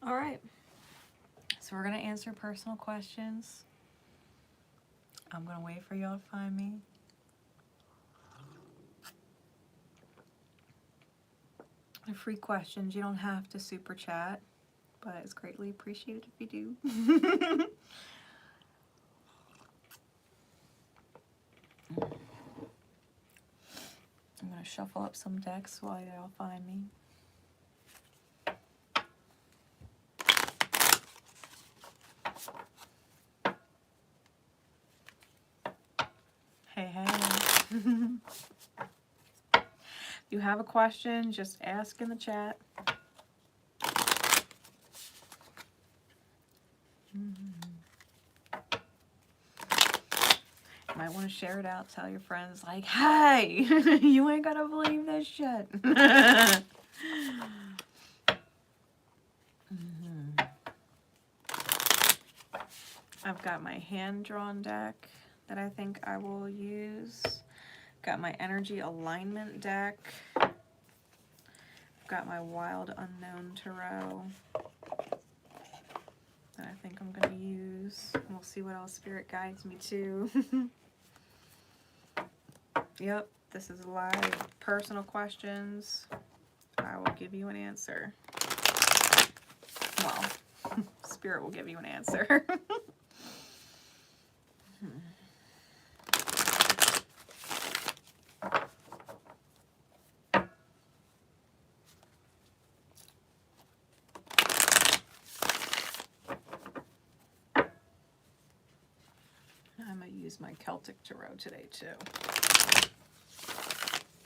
All right. So we're going to answer personal questions. I'm going to wait for y'all to find me. They're free questions. You don't have to super chat, but it's greatly appreciated if you do. I'm going to shuffle up some decks while y'all find me. Hey, hey. If you have a question, just ask in the chat. You might want to share it out, tell your friends, like, hey, you ain't gonna believe this shit. I've got my hand-drawn deck that I think I will use. Got my energy alignment deck. I've got my wild unknown tarot that I think I'm gonna use. We'll see what else spirit guides me to. Yep, this is live personal questions. I will give you an answer. Well, spirit will give you an answer. I'm going to use my Celtic Tarot today, too.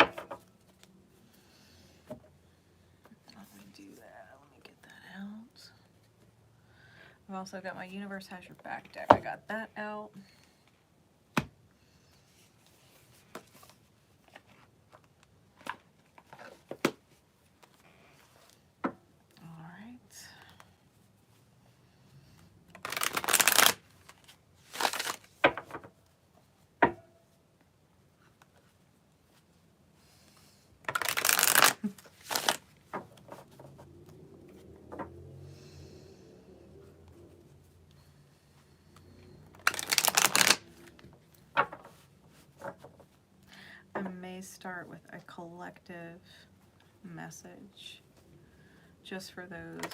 Let me do that. Let me get that out. I've also got my Universe Has Your Back deck. I got that out. All right. I may start with a collective message just for those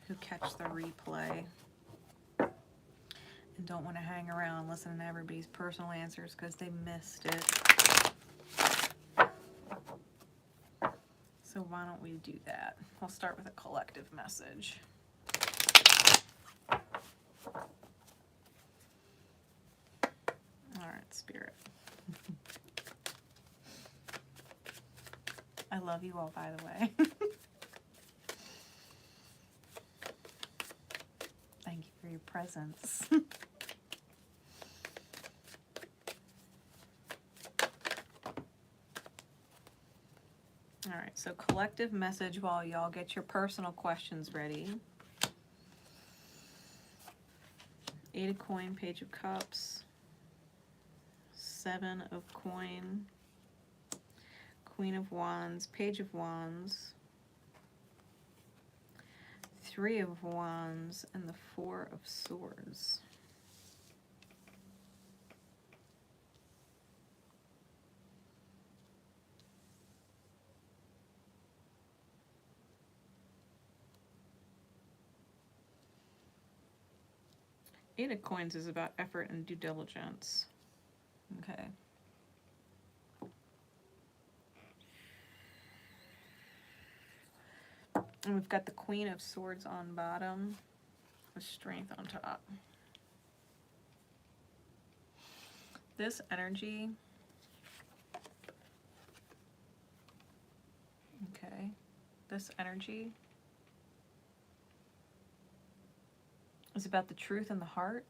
who catch the replay and don't want to hang around listening to everybody's personal answers because they missed it. So why don't we do that? I'll start with a collective message. All right, Spirit. I love you all, by the way. Thank you for your presence. All right, so collective message while y'all get your personal questions ready. 8 of coin, Page of Cups, 7 of coin, Queen of Wands, Page of Wands, 3 of Wands, and the 4 of Swords. Eight of Coins is about effort and due diligence. Okay. And we've got the Queen of Swords on bottom with Strength on top. This energy, okay, this energy is about the truth in the heart,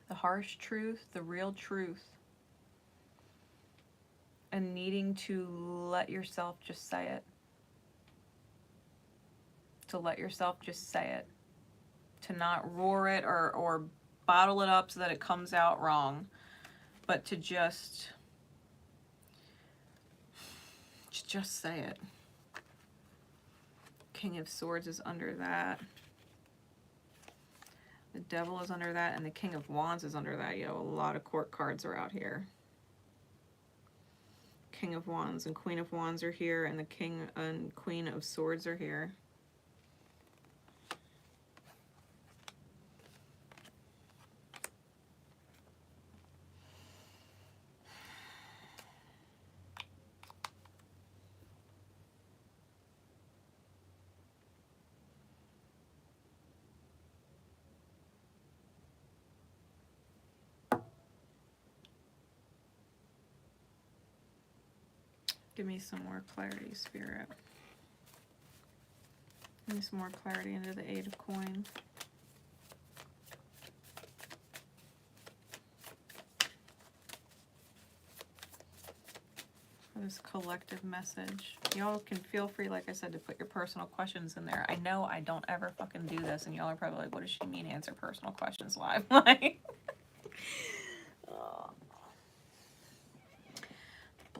the harsh truth, the real truth, and needing to let yourself just say it. To let yourself just say it. To not roar it or bottle it up so that it comes out wrong, but to just say it. King of Swords is under that. The Devil is under that, and the King of Wands is under that. Yo, a lot of court cards are out here. King of Wands and Queen of Wands are here, and the King and Queen of Swords are here. Give me some more clarity, Spirit. Give me some more clarity into the Eight of Coins. For this collective message. Y'all can feel free, like I said, to put your personal questions in there. I know I don't ever fucking do this, and y'all are probably like, what does she mean answer personal questions live? Like, oh.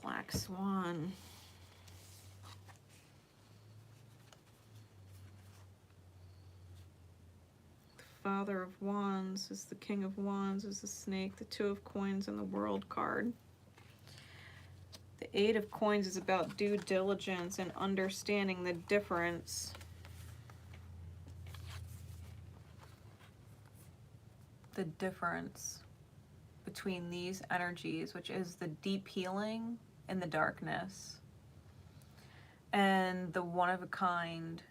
Black Swan. The Father of Wands is the King of Wands, is the Snake, the Two of Coins, and the World card. The Eight of Coins is about due diligence and understanding the difference. The difference between these energies, which is the deep healing in the darkness, and the one-of-a-kind,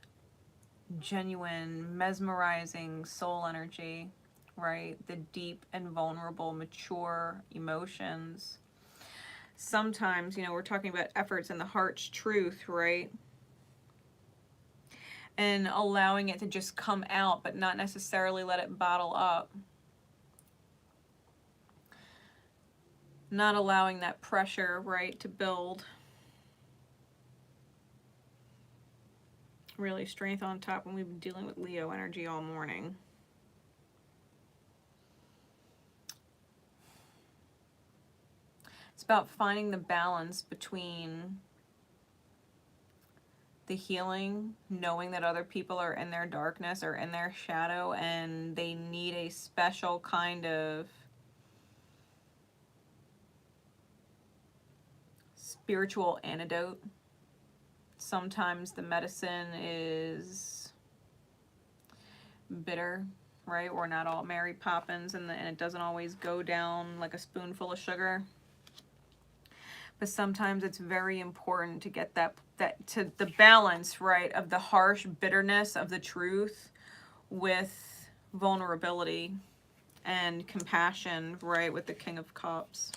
genuine, mesmerizing soul energy, right? The deep and vulnerable, mature emotions. Sometimes, you know, we're talking about efforts in the heart's truth, right? And allowing it to just come out, but not necessarily let it bottle up. Not allowing that pressure, right, to build. Really strength on top when we've been dealing with Leo energy all morning. It's about finding the balance between the healing, knowing that other people are in their darkness or in their shadow, and they need a special kind of spiritual antidote. Sometimes the medicine is bitter, right? We're not all Mary Poppins, and it doesn't always go down like a spoonful of sugar. But sometimes it's very important to get that to the balance, right, of the harsh bitterness of the truth with vulnerability and compassion, right, with the King of Cups.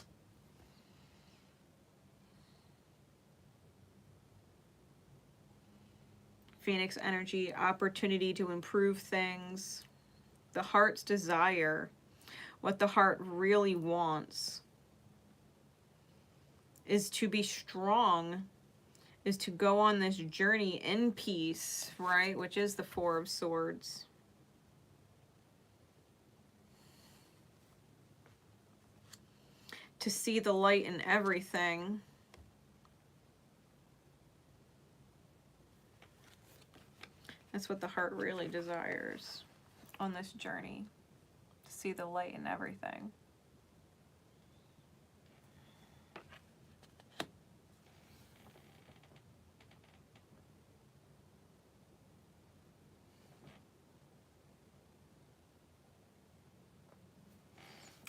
Phoenix energy, opportunity to improve things, the heart's desire, what the heart really wants is to be strong, is to go on this journey in peace, right, which is the Four of Swords. To see the light in everything. That's what the heart really desires on this journey. To see the light in everything.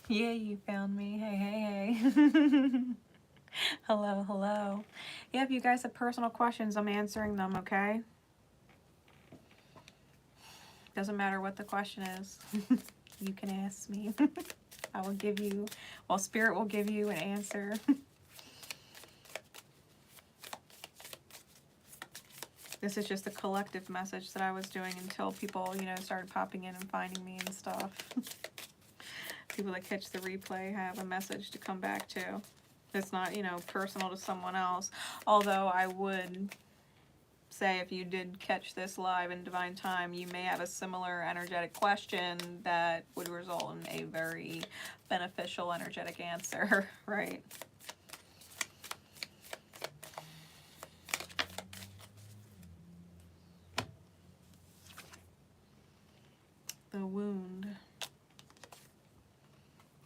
Yeah, you found me. Hey, hey, hey. Hello, hello. Yeah, if you guys have personal questions, I'm answering them, okay? Doesn't matter what the question is. You can ask me. I will give you, well, Spirit will give you an answer. This is just a collective message that I was doing until people, you know, started popping in and finding me and stuff. People that catch the replay have a message to come back to. It's not, you know, personal to someone else. Although I would say if you did catch this live in Divine Time, you may have a similar energetic question that would result in a very beneficial energetic answer, right?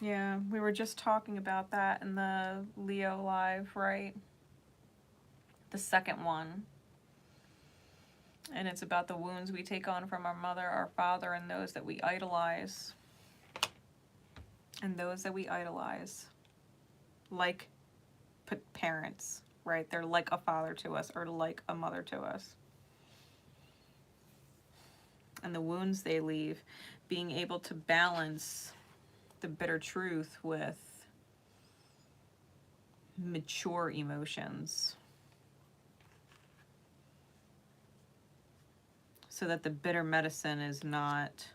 Yeah, we were just talking about that in the Leo live, right? The second one. And it's about the wounds we take on from our mother, our father, and those that we idolize. And those that we idolize. Like parents, right? They're like a father to us or like a mother to us. And the wounds they leave, being able to balance the bitter truth with mature emotions, so that the bitter medicine is not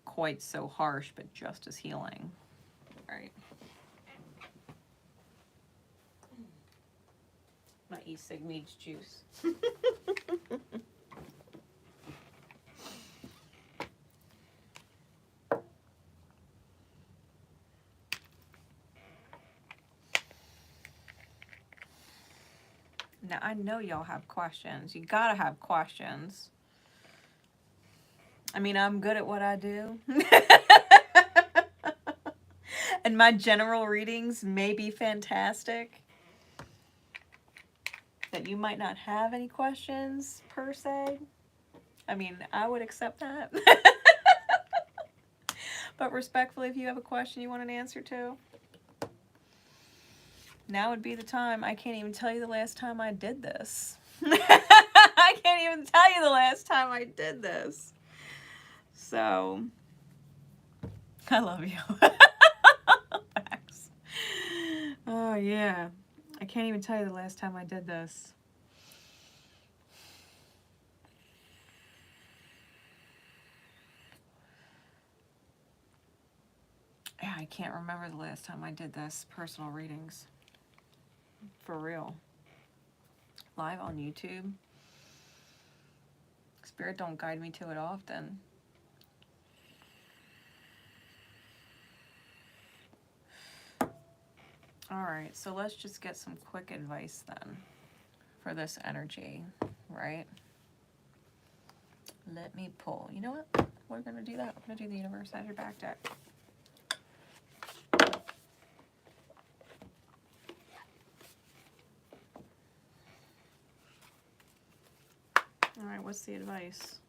quite so harsh, but just as healing, right? My e-cig needs juice. Now, I know y'all have questions. You gotta have questions. I mean, I'm good at what I do. And my general readings may be fantastic. That you might not have any questions, per se. I mean, I would accept that. But respectfully, if you have a question you want an answer to, now would be the time. I can't even tell you the last time I did this. I can't even tell you the last time I did this. So, I love you. Facts. Oh, yeah. I can't even tell you the last time I did this. Yeah, I can't remember the last time I did this. Personal readings. For real. Live on YouTube. Spirit don't guide me to it often. Alright, so let's just get some quick advice then for this energy, right? Let me pull. You know what? We're going to do that. We're going to do the universe as your back deck. Alright, what's the advice?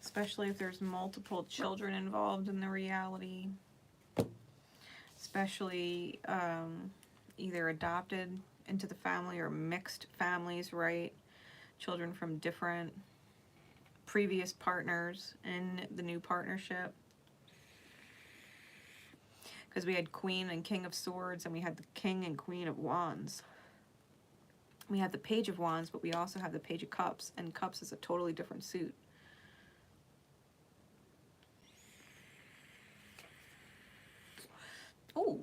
Especially if there's multiple children involved in the reality. Especially either adopted into the family or mixed families, right? Children from different previous partners in the new partnership. Because we had Queen and King of Swords, and we had the King and Queen of Wands. We have the Page of Wands, but we also have the Page of Cups, and Cups is a totally different suit. Oh.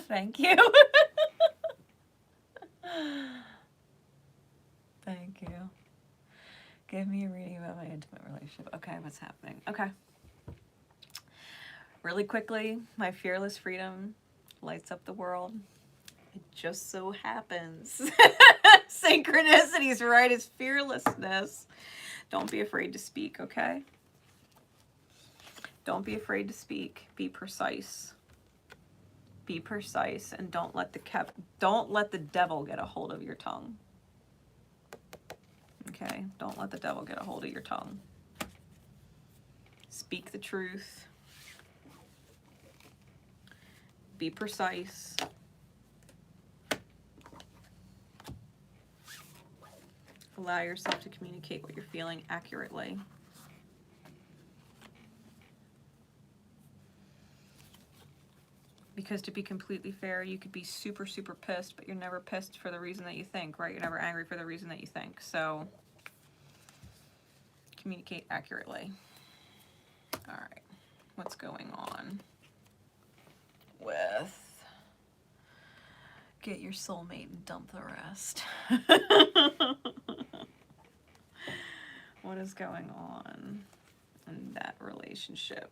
Thank you. Thank you. Give me a reading about my intimate relationship. Okay, what's happening? Okay. Really quickly, my fearless freedom lights up the world. It just so happens. Synchronicities, right? Is fearlessness. Don't be afraid to speak, okay? Don't be afraid to speak. Be precise. Be precise, and don't let the devil get a hold of your tongue. Okay? Don't let the devil get a hold of your tongue. Speak the truth. Be precise. Allow yourself to communicate what you're feeling accurately. Because to be completely fair, you could be super, super pissed, but you're never pissed for the reason that you think, right? You're never angry for the reason that you think. So, communicate accurately. All right. What's going on with get your soulmate and dump the rest? What is going on? in that relationship.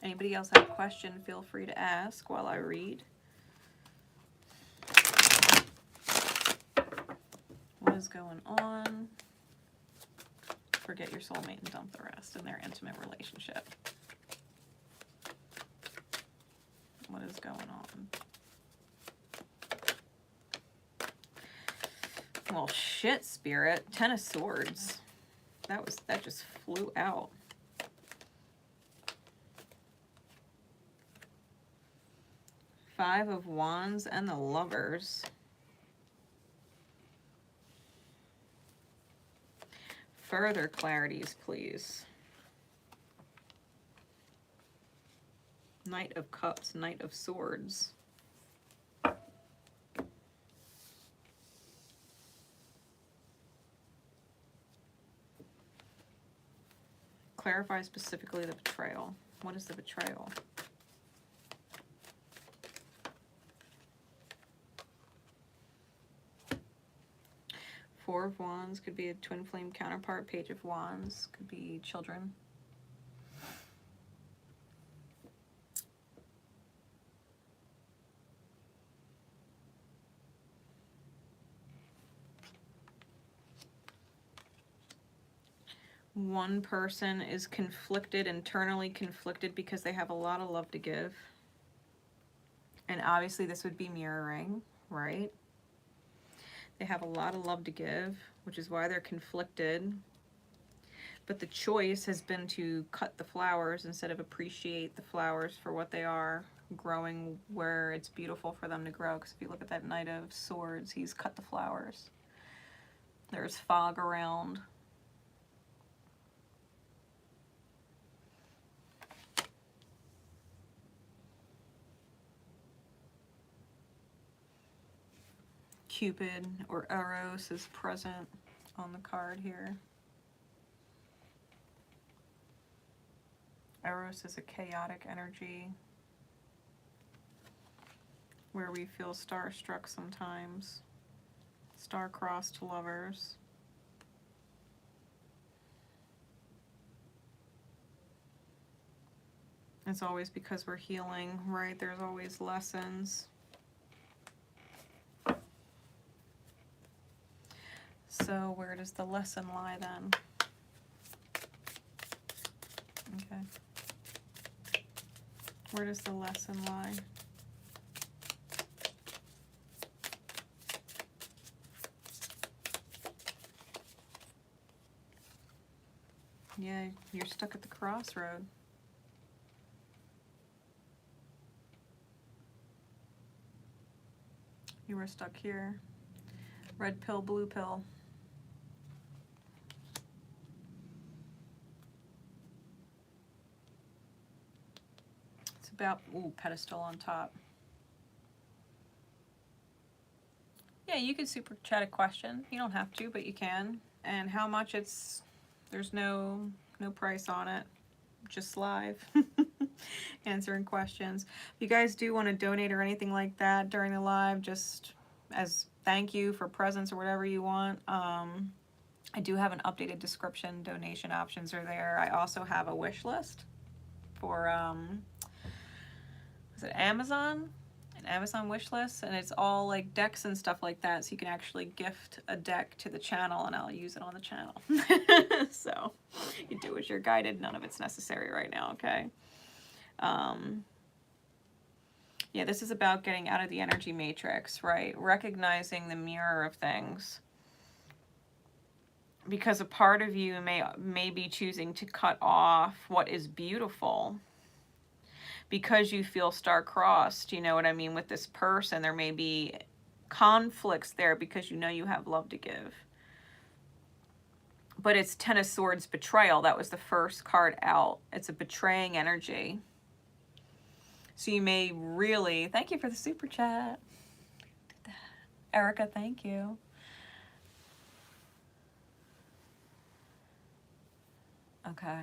Anybody else have a question, feel free to ask while I read. What is going on? Forget your soulmate and dump the rest in their intimate relationship. What is going on? Well, shit, Spirit. 10 of Swords. That just flew out. Five of Wands and the Lovers. Further clarities, please. Knight of Cups, Knight of Swords. Clarify specifically the betrayal. What is the betrayal? Four of Wands could be a twin flame counterpart. Page of Wands could be children. One person is conflicted, internally conflicted, because they have a lot of love to give. And obviously this would be mirroring, right? They have a lot of love to give, which is why they're conflicted. But the choice has been to cut the flowers instead of appreciate the flowers for what they are, growing where it's beautiful for them to grow. Because if you look at that Knight of Swords, he's cut the flowers. There's fog around. Cupid or Eros is present on the card here. Eros is a chaotic energy where we feel starstruck sometimes. Star-crossed lovers. It's always because we're healing, right? There's always lessons. So where does the lesson lie then? Okay. Where does the lesson lie? Yeah, you're stuck at the crossroad. You were stuck here. Red pill, blue pill. It's about, ooh, pedestal on top. Yeah, you could super chat a question. You don't have to, but you can. And how much it's, there's no price on it. Just live. Answering questions. If you guys do want to donate or anything like that during the live, just as thank you for presents or whatever you want, I do have an updated description. Donation options are there. I also have a wish list for is it Amazon? An Amazon wish list, and it's all like decks and stuff like that, so you can actually gift a deck to the channel and I'll use it on the channel. So you do as you're guided. None of it's necessary right now, okay? Yeah, this is about getting out of the energy matrix, right? Recognizing the mirror of things. Because a part of you may be choosing to cut off what is beautiful because you feel star-crossed, you know what I mean, with this person. There may be conflicts there because you know you have love to give. But it's Ten of Swords, betrayal. That was the first card out. It's a betraying energy. So you may really, thank you for the super chat. Erica, thank you. Okay.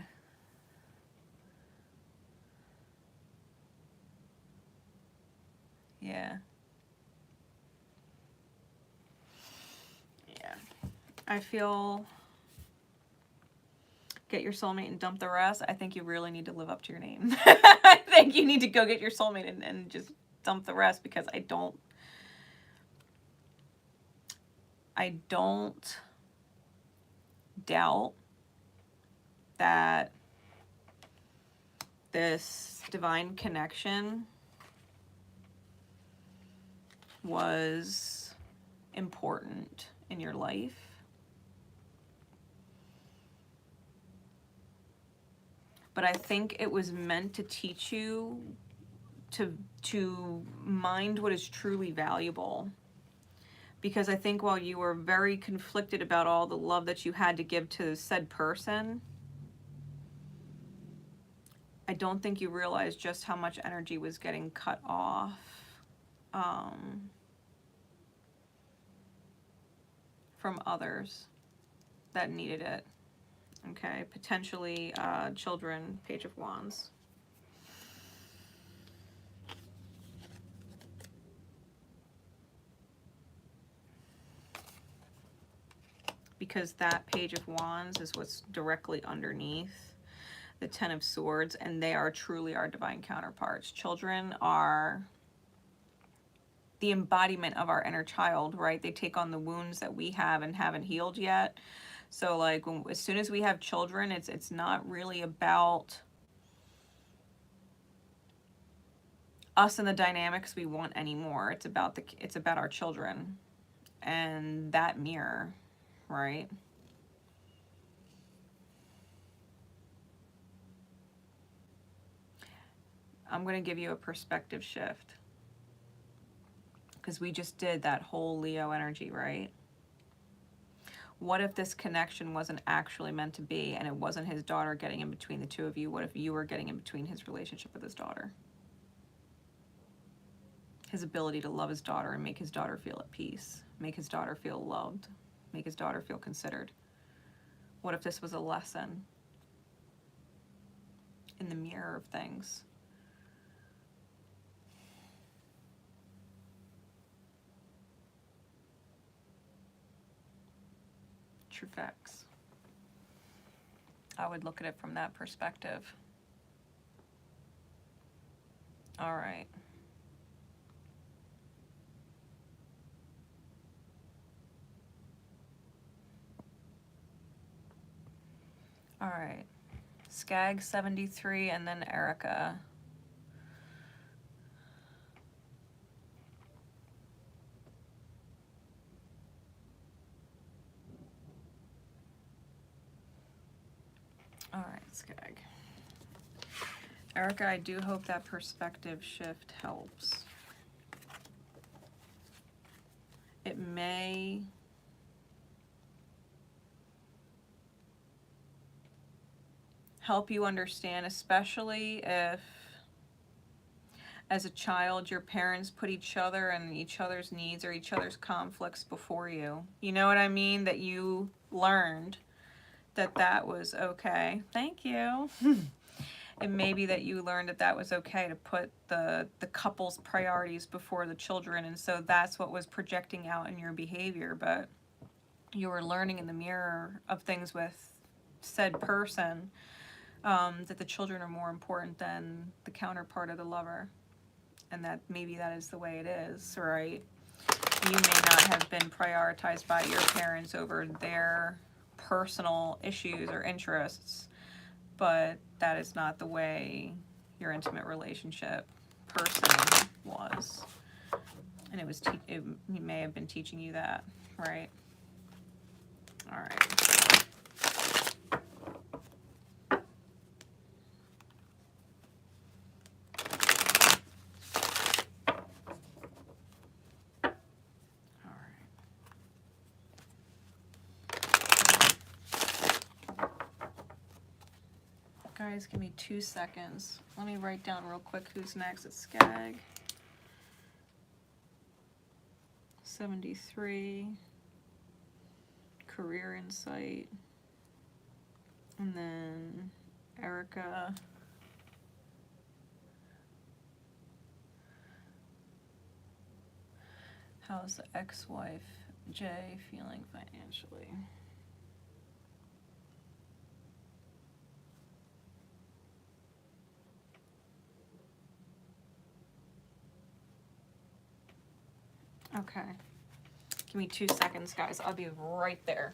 Yeah. I feel get your soulmate and dump the rest. I think you really need to live up to your name. I think you need to go get your soulmate and just dump the rest, because I don't doubt that this divine connection was important in your life. But I think it was meant to teach you to mind what is truly valuable. Because I think while you were very conflicted about all the love that you had to give to said person, I don't think you realized just how much energy was getting cut off from others that needed it. Okay, potentially children, Page of Wands. Because that Page of Wands is what's directly underneath the Ten of Swords, and they are truly our divine counterparts. Children are the embodiment of our inner child, right? They take on the wounds that we have and haven't healed yet. So like as soon as we have children, it's not really about us and the dynamics we want anymore. It's about our children and that mirror, right? I'm going to give you a perspective shift, because we just did that whole Leo energy, right? What if this connection wasn't actually meant to be, and it wasn't his daughter getting in between the two of you? What if you were getting in between his relationship with his daughter? His ability to love his daughter and make his daughter feel at peace, make his daughter feel loved, make his daughter feel considered. What if this was a lesson in the mirror of things? True facts. I would look at it from that perspective. All right. All right. Skag 73 and then Erica. All right, Skag. Erica, I do hope that perspective shift helps. It may help you understand, especially if as a child your parents put each other and each other's needs or each other's conflicts before you. You know what I mean? That you learned that that was okay. Thank you. It may be that you learned that that was okay to put the couple's priorities before the children, and so that's what was projecting out in your behavior. But you were learning in the mirror of things with said person that the children are more important than the counterpart of the lover, and that maybe that is the way it is, right? You may not have been prioritized by your parents over their personal issues or interests, but that is not the way your intimate relationship person was. And it was he may have been teaching you that, right? All right. Guys, give me 2 seconds. Let me write down real quick who's next. It's Skag 73, Career Insight, and then Erica. How's the ex-wife Jay feeling financially? Okay. Give me 2 seconds, guys. I'll be right there.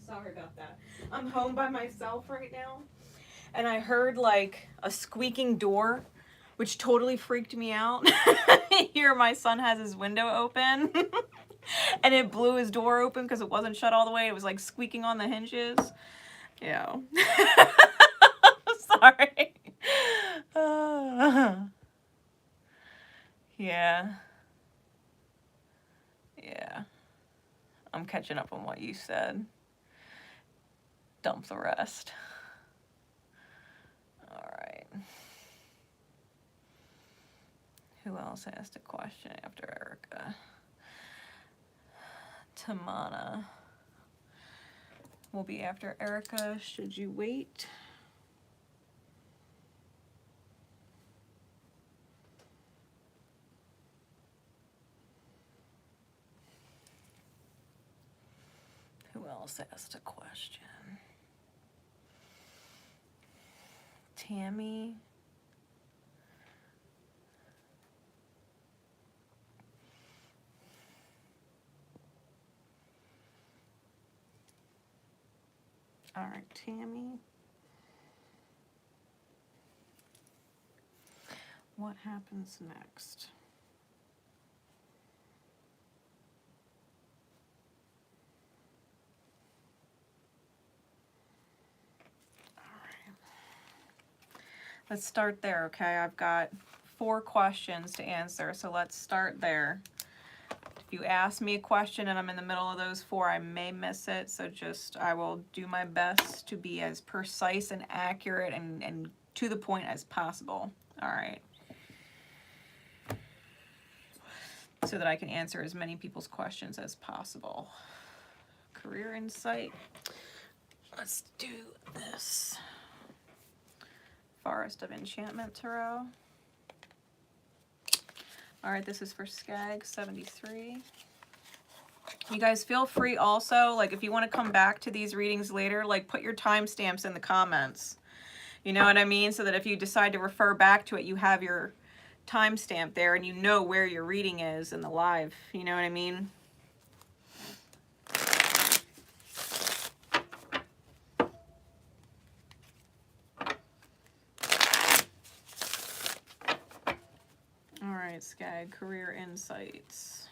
Sorry about that. I'm home by myself right now, and I heard like a squeaking door, which totally freaked me out. Here my son has his window open, and it blew his door open because it wasn't shut all the way. It was like squeaking on the hinges. Yeah. Sorry. Yeah. Yeah. I'm catching up on what you said. Dump the rest. All right. Who else asked a question after Erica? Tamana will be after Erica. Should you wait? Who else asked a question? Tammy. All right, Tammy. What happens next? Let's start there, okay? I've got 4 questions to answer, so let's start there. If you ask me a question and I'm in the middle of those 4, I may miss it, so I will do my best to be as precise and accurate and to the point as possible. All right. So that I can answer as many people's questions as possible. Career insight. Let's do this. Forest of Enchantment Tarot. All right, this is for Skag 73. You guys feel free also, like if you want to come back to these readings later, like put your timestamps in the comments. You know what I mean? So that if you decide to refer back to it, you have your timestamp there and you know where your reading is in the live. You know what I mean? Skag, career insights.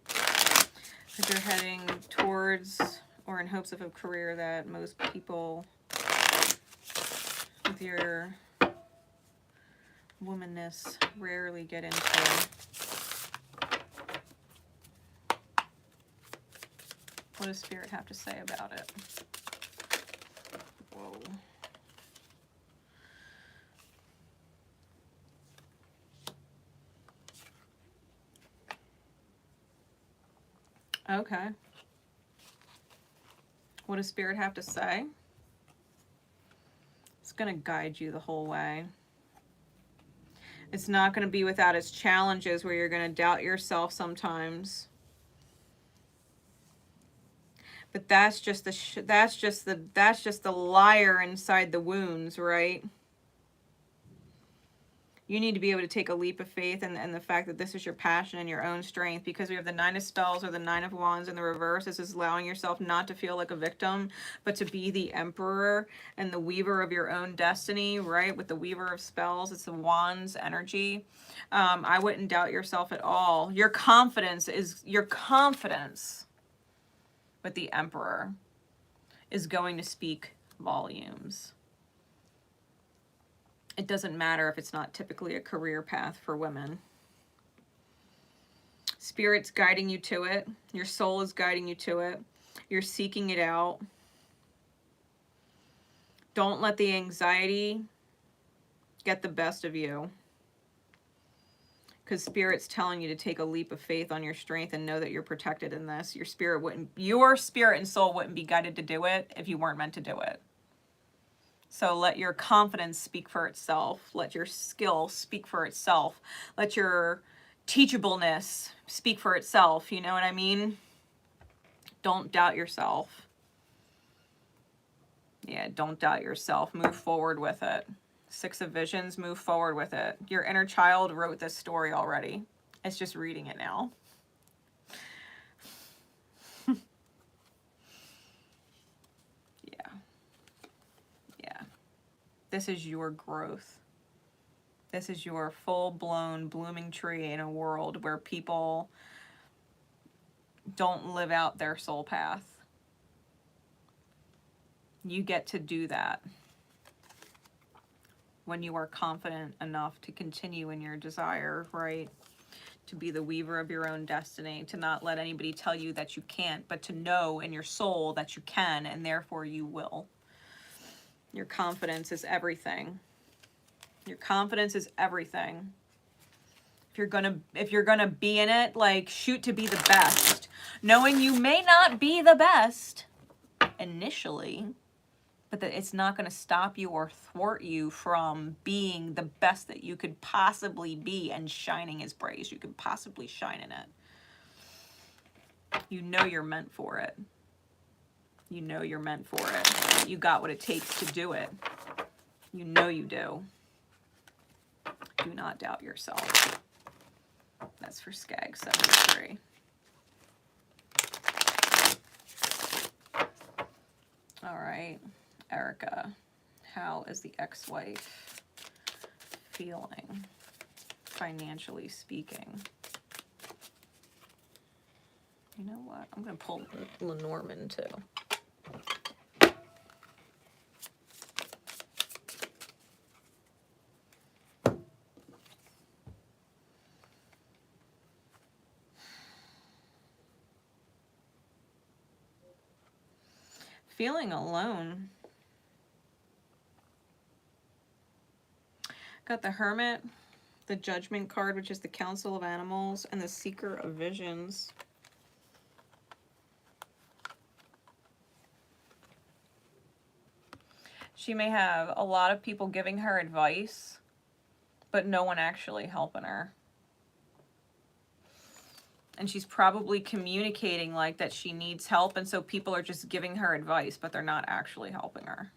If you're heading towards or in hopes of a career that most people with your womanness rarely get into. What does Spirit have to say about it? Whoa. Okay. What does Spirit have to say? It's going to guide you the whole way. It's not going to be without its challenges where you're going to doubt yourself sometimes. But that's just the liar inside the wounds, right? You need to be able to take a leap of faith and the fact that this is your passion and your own strength, because we have the Nine of Spells or the Nine of Wands in the reverse. This is allowing yourself not to feel like a victim, but to be the emperor and the weaver of your own destiny, right? With the Weaver of Spells, it's the Wands energy. I wouldn't doubt yourself at all. Your confidence with the Emperor is going to speak volumes. It doesn't matter if it's not typically a career path for women. Spirit's guiding you to it. Your soul is guiding you to it. You're seeking it out. Don't let the anxiety get the best of you, because Spirit's telling you to take a leap of faith on your strength and know that you're protected in this. Your spirit and soul wouldn't be guided to do it if you weren't meant to do it. So let your confidence speak for itself. Let your skill speak for itself. Let your teachableness speak for itself. You know what I mean? Don't doubt yourself. Yeah, don't doubt yourself. Move forward with it. Six of Visions, move forward with it. Your inner child wrote this story already. It's just reading it now. Yeah. This is your growth. This is your full-blown blooming tree in a world where people don't live out their soul path. You get to do that when you are confident enough to continue in your desire, right? To be the weaver of your own destiny, to not let anybody tell you that you can't, but to know in your soul that you can, and therefore you will. Your confidence is everything. Your confidence is everything. If you're gonna be in it, like, shoot to be the best, knowing you may not be the best initially, but that it's not going to stop you or thwart you from being the best that you could possibly be and shining as bright as you could possibly shine in it. You know you're meant for it. You know you're meant for it. You got what it takes to do it. You know you do. Do not doubt yourself. That's for Skag 73. All right, Erica, how is the ex-wife feeling, financially speaking? You know what? I'm going to pull Lenormand too. Feeling alone. Got the Hermit, the Judgment card, which is the Council of Animals, and the Seeker of Visions. She may have a lot of people giving her advice, but no one actually helping her. And she's probably communicating like that she needs help, and so people are just giving her advice, but they're not actually helping her.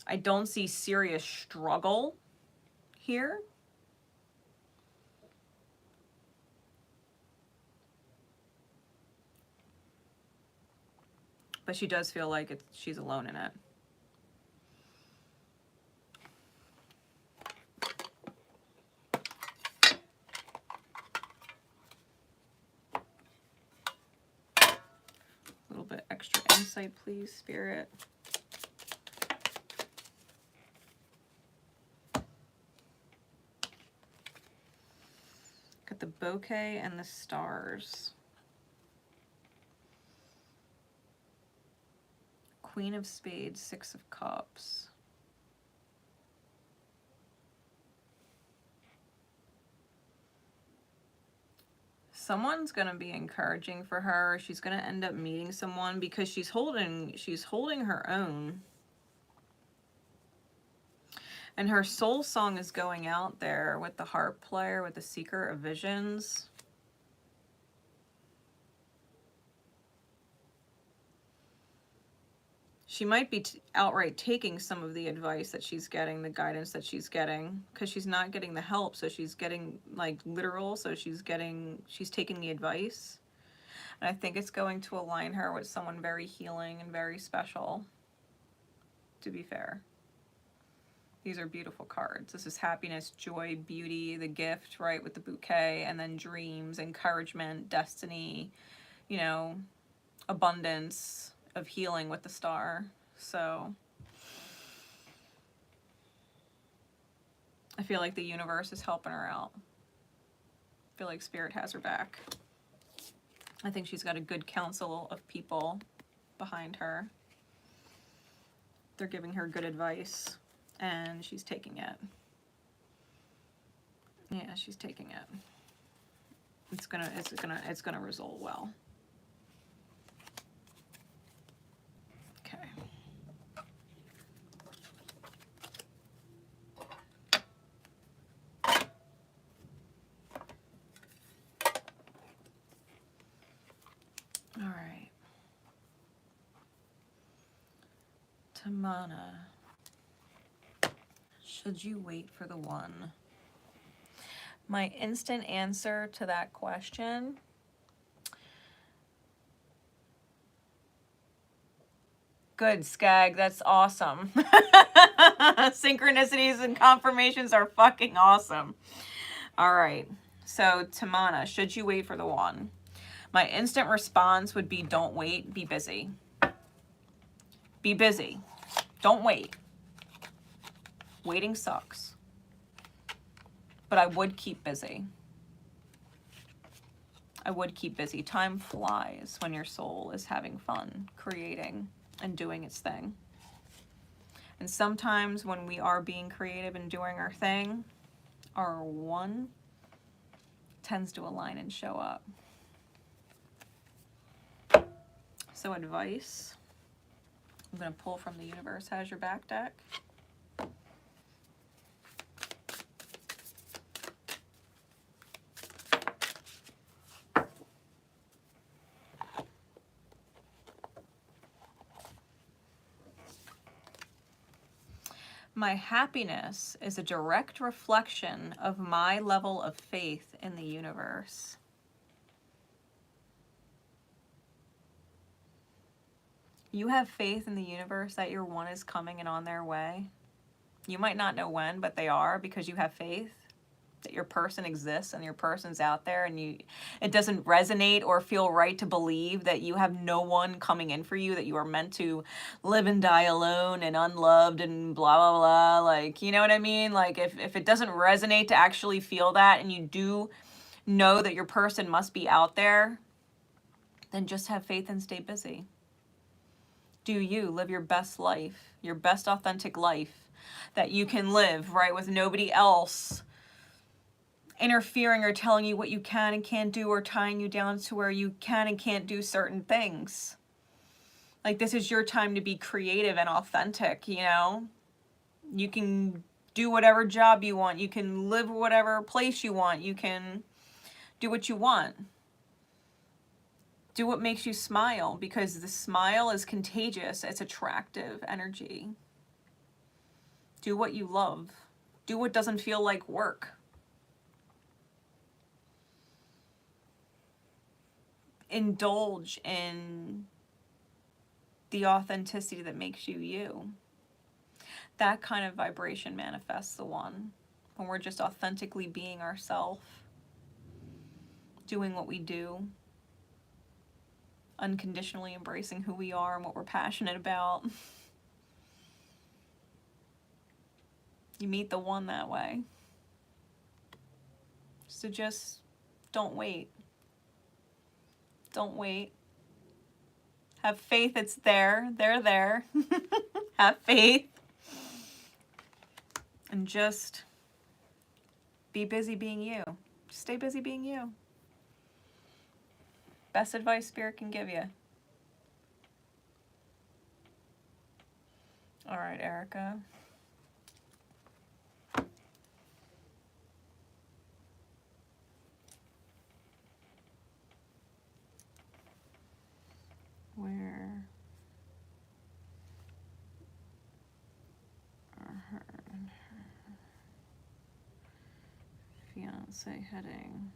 I don't see serious struggle here. But she does feel like she's alone in it. A little bit extra insight, please, Spirit. Got the Bouquet and the Stars. Queen of Spades, Six of Cups. Someone's going to be encouraging for her. She's going to end up meeting someone because she's holding her own. And her soul song is going out there with the harp player, with the Seeker of Visions. She might be outright taking some of the advice that she's getting, the guidance that she's getting, because she's not getting the help, so she's getting like literal, so she's taking the advice. And I think it's going to align her with someone very healing and very special, to be fair. These are beautiful cards. This is happiness, joy, beauty, the gift, right, with the bouquet, and then dreams, encouragement, destiny, you know, abundance of healing with the star. So I feel like the universe is helping her out. I feel like Spirit has her back. I think she's got a good council of people behind her. They're giving her good advice, and she's taking it. Yeah, she's taking it. It's gonna result well. Okay. All right. Tamana. Should you wait for the one? My instant answer to that question, good, Skag, that's awesome. Synchronicities and confirmations are fucking awesome. All right, so Tamana, should you wait for the one? My instant response would be don't wait, be busy. Be busy. Don't wait. Waiting sucks. But I would keep busy. I would keep busy. Time flies when your soul is having fun, creating and doing its thing. And sometimes when we are being creative and doing our thing, our one tends to align and show up. So advice, I'm going to pull from the Universe Has Your Back deck. My happiness is a direct reflection of my level of faith in the universe. You have faith in the universe that your one is coming and on their way. You might not know when, but they are, because you have faith that your person exists and your person's out there, and it doesn't resonate or feel right to believe that you have no one coming in for you, that you are meant to live and die alone and unloved and blah, blah, blah. Like, you know what I mean? Like, if it doesn't resonate to actually feel that, and you do know that your person must be out there, then just have faith and stay busy. Do you live your best life, your best authentic life that you can live, right, with nobody else interfering or telling you what you can and can't do, or tying you down to where you can and can't do certain things. Like, this is your time to be creative and authentic, you know? You can do whatever job you want. You can live whatever place you want. You can do what you want. Do what makes you smile, because the smile is contagious. It's attractive energy. Do what you love. Do what doesn't feel like work. Indulge in the authenticity that makes you you. That kind of vibration manifests the one. When we're just authentically being ourselves, doing what we do, unconditionally embracing who we are and what we're passionate about. You meet the one that way. So just don't wait. Don't wait. Have faith it's there. They're there. Have faith. And just be busy being you. Stay busy being you. Best advice Spirit can give you. All right, Erica. Where Let's say heading.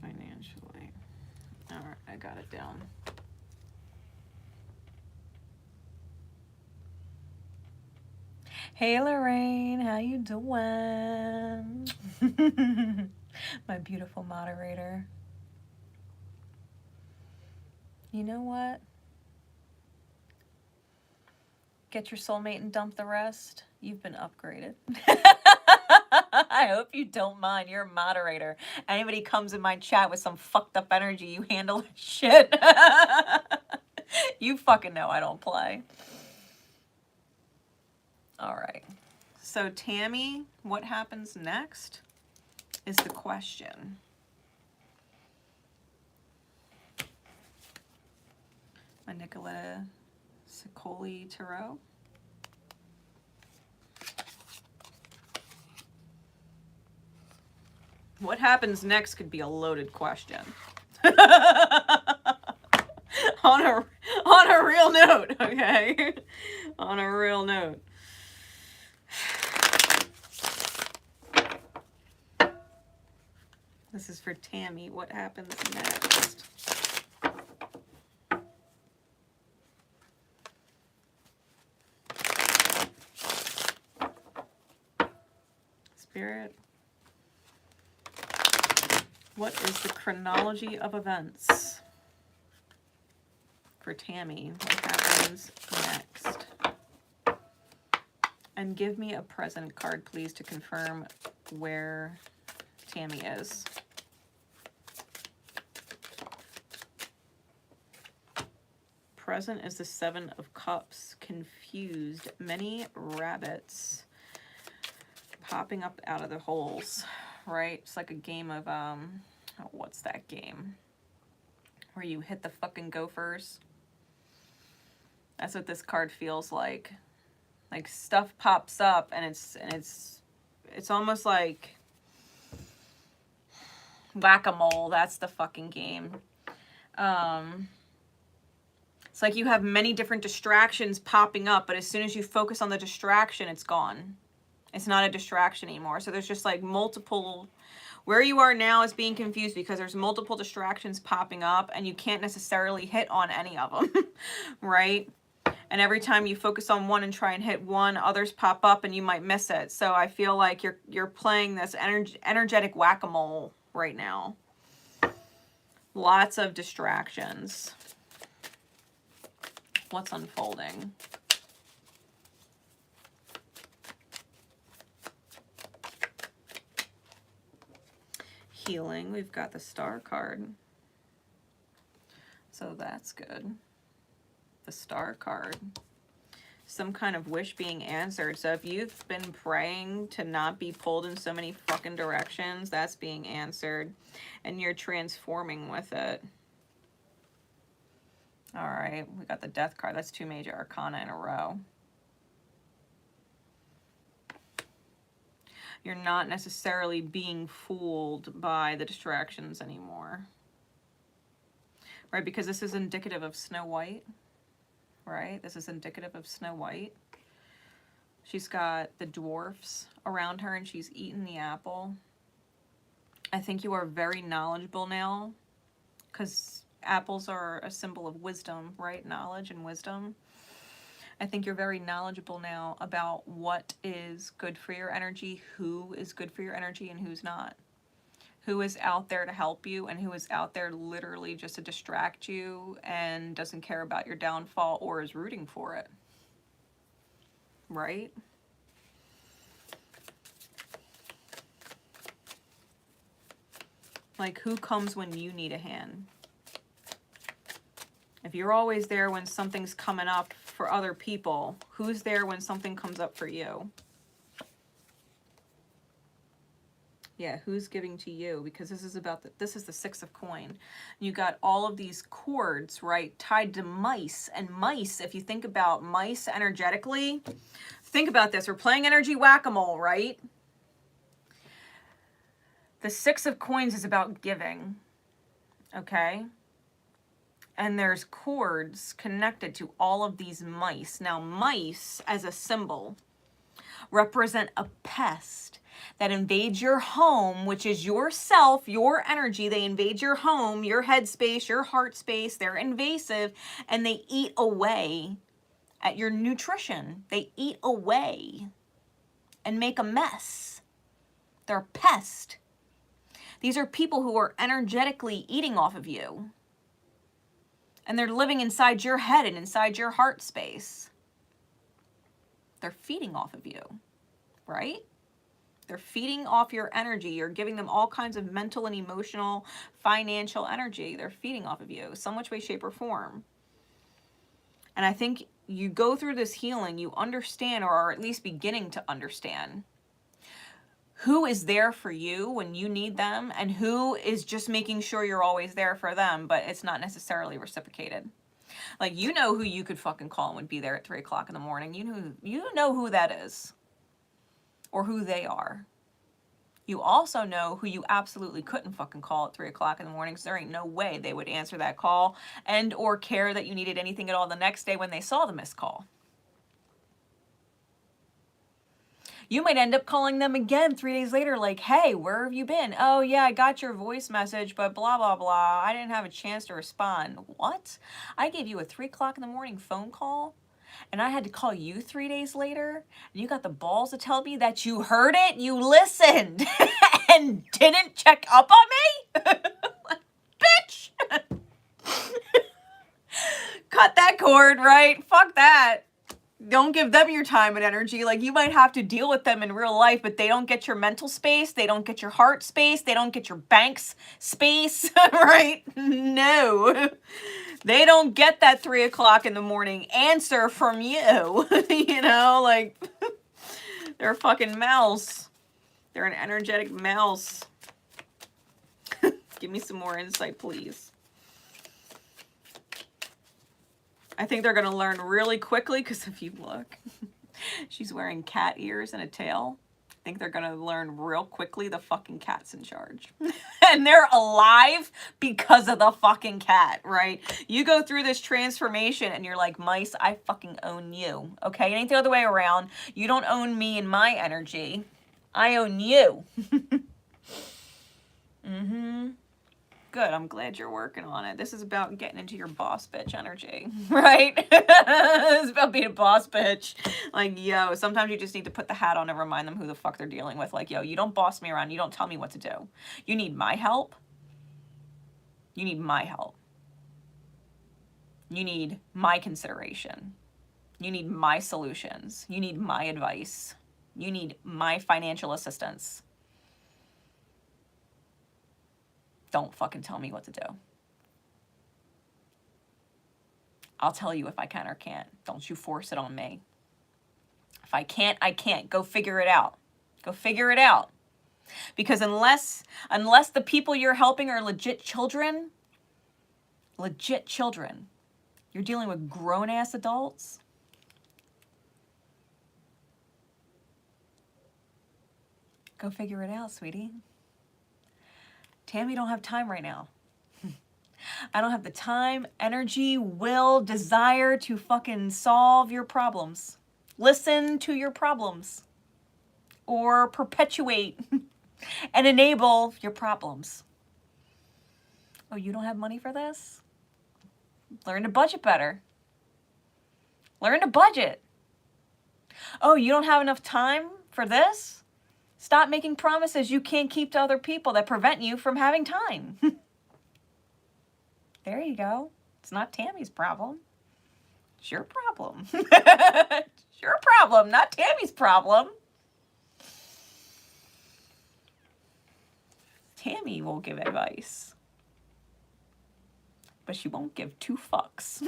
Financially. All right, I got it down. Hey Lorraine, how you doing? My beautiful moderator. You know what? Get your soulmate and dump the rest. You've been upgraded. I hope you don't mind. You're a moderator. Anybody comes in my chat with some fucked up energy, you handle that shit. You fucking know I don't play. All right. So Tammy, what happens next is the question. My Nicole Tarot. What happens next could be a loaded question. on a real note, okay? On a real note. This is for Tammy. What happens next? Spirit. What is the chronology of events for Tammy? What happens next? And give me a present card, please, to confirm where Tammy is. Present is the Seven of Cups. Confused. Many rabbits popping up out of the holes, right? It's like a game of, what's that game? Where you hit the fucking gophers. That's what this card feels like. Like stuff pops up and it's almost like whack-a-mole. That's the fucking game. It's like you have many different distractions popping up, but as soon as you focus on the distraction, it's gone. It's not a distraction anymore. So there's just like multiple, where you are now is being confused because there's multiple distractions popping up and you can't necessarily hit on any of them, right? And every time you focus on one and try and hit one, others pop up and you might miss it. So I feel like you're playing this energetic whack-a-mole right now. Lots of distractions. What's unfolding? Healing. We've got the Star card. So that's good. The Star card. Some kind of wish being answered. So if you've been praying to not be pulled in so many fucking directions, that's being answered. And you're transforming with it. All right, we got the Death card. That's 2 major arcana in a row. You're not necessarily being fooled by the distractions anymore. Right, because this is indicative of Snow White. Right, this is indicative of Snow White. She's got the dwarfs around her and she's eaten the apple. I think you are very knowledgeable now because apples are a symbol of wisdom, right? Knowledge and wisdom. I think you're very knowledgeable now about what is good for your energy, who is good for your energy, and who's not. Who is out there to help you and who is out there literally just to distract you and doesn't care about your downfall or is rooting for it. Right? Like, who comes when you need a hand? If you're always there when something's coming up for other people, who's there when something comes up for you? Yeah, who's giving to you? Because this is about this is the 6 of coin. You got all of these cords, right, tied to mice. And mice, if you think about mice energetically, think about this. We're playing energy whack-a-mole, right? The 6 of coins is about giving, okay? And there's cords connected to all of these mice. Now, mice as a symbol represent a pest that invades your home, which is yourself, your energy. They invade your home, your head space, your heart space. They're invasive, and they eat away at your nutrition. They eat away and make a mess. They're a pest. These are people who are energetically eating off of you. And they're living inside your head and inside your heart space. They're feeding off of you, right? They're feeding off your energy. You're giving them all kinds of mental and emotional, financial energy. They're feeding off of you, some which way, shape, or form. And I think you go through this healing, you understand, or are at least beginning to understand, who is there for you when you need them and who is just making sure you're always there for them, but it's not necessarily reciprocated. Like, you know who you could fucking call and would be there at 3 o'clock in the morning. You know who that is or who they are. You also know who you absolutely couldn't fucking call at 3 o'clock in the morning, because there ain't no way they would answer that call and or care that you needed anything at all the next day when they saw the missed call. You might end up calling them again 3 days later, like, hey, where have you been? Oh, yeah, I got your voice message, but blah, blah, blah. I didn't have a chance to respond. What? I gave you a 3 o'clock in the morning phone call, and I had to call you 3 days later, and you got the balls to tell me that you heard it, you listened, and didn't check up on me? Bitch! Cut that cord, right? Fuck that. Don't give them your time and energy. Like, you might have to deal with them in real life, but they don't get your mental space. They don't get your heart space. They don't get your bank's space, right? No. They don't get that 3 o'clock in the morning answer from you. You know, like, they're a fucking mouse. They're an energetic mouse. Give me some more insight, please. I think they're going to learn really quickly, because if you look, she's wearing cat ears and a tail. I think they're going to learn real quickly the fucking cat's in charge. And they're alive because of the fucking cat, right? You go through this transformation and you're like, mice, I fucking own you, okay? It ain't the other way around. You don't own me and my energy. I own you. Mm-hmm. Good, I'm glad you're working on it. This is about getting into your boss bitch energy, right? It's about being a boss bitch. Like, yo, sometimes you just need to put the hat on and remind them who the fuck they're dealing with. Like, yo, you don't boss me around. You don't tell me what to do. You need my help. You need my help. You need my consideration. You need my solutions. You need my advice. You need my financial assistance. Don't fucking tell me what to do. I'll tell you if I can or can't. Don't you force it on me. If I can't, I can't. Go figure it out. Go figure it out. Because unless the people you're helping are legit children, you're dealing with grown-ass adults. Go figure it out, sweetie. Tammy don't have time right now. I don't have the time, energy, will, desire to fucking solve your problems. Listen to your problems. Or perpetuate and enable your problems. Oh, you don't have money for this? Learn to budget better. Learn to budget. Oh, you don't have enough time for this? Stop making promises you can't keep to other people that prevent you from having time. There you go. It's not Tammy's problem. It's your problem. It's your problem, not Tammy's problem. Tammy will give advice, but she won't give 2 fucks.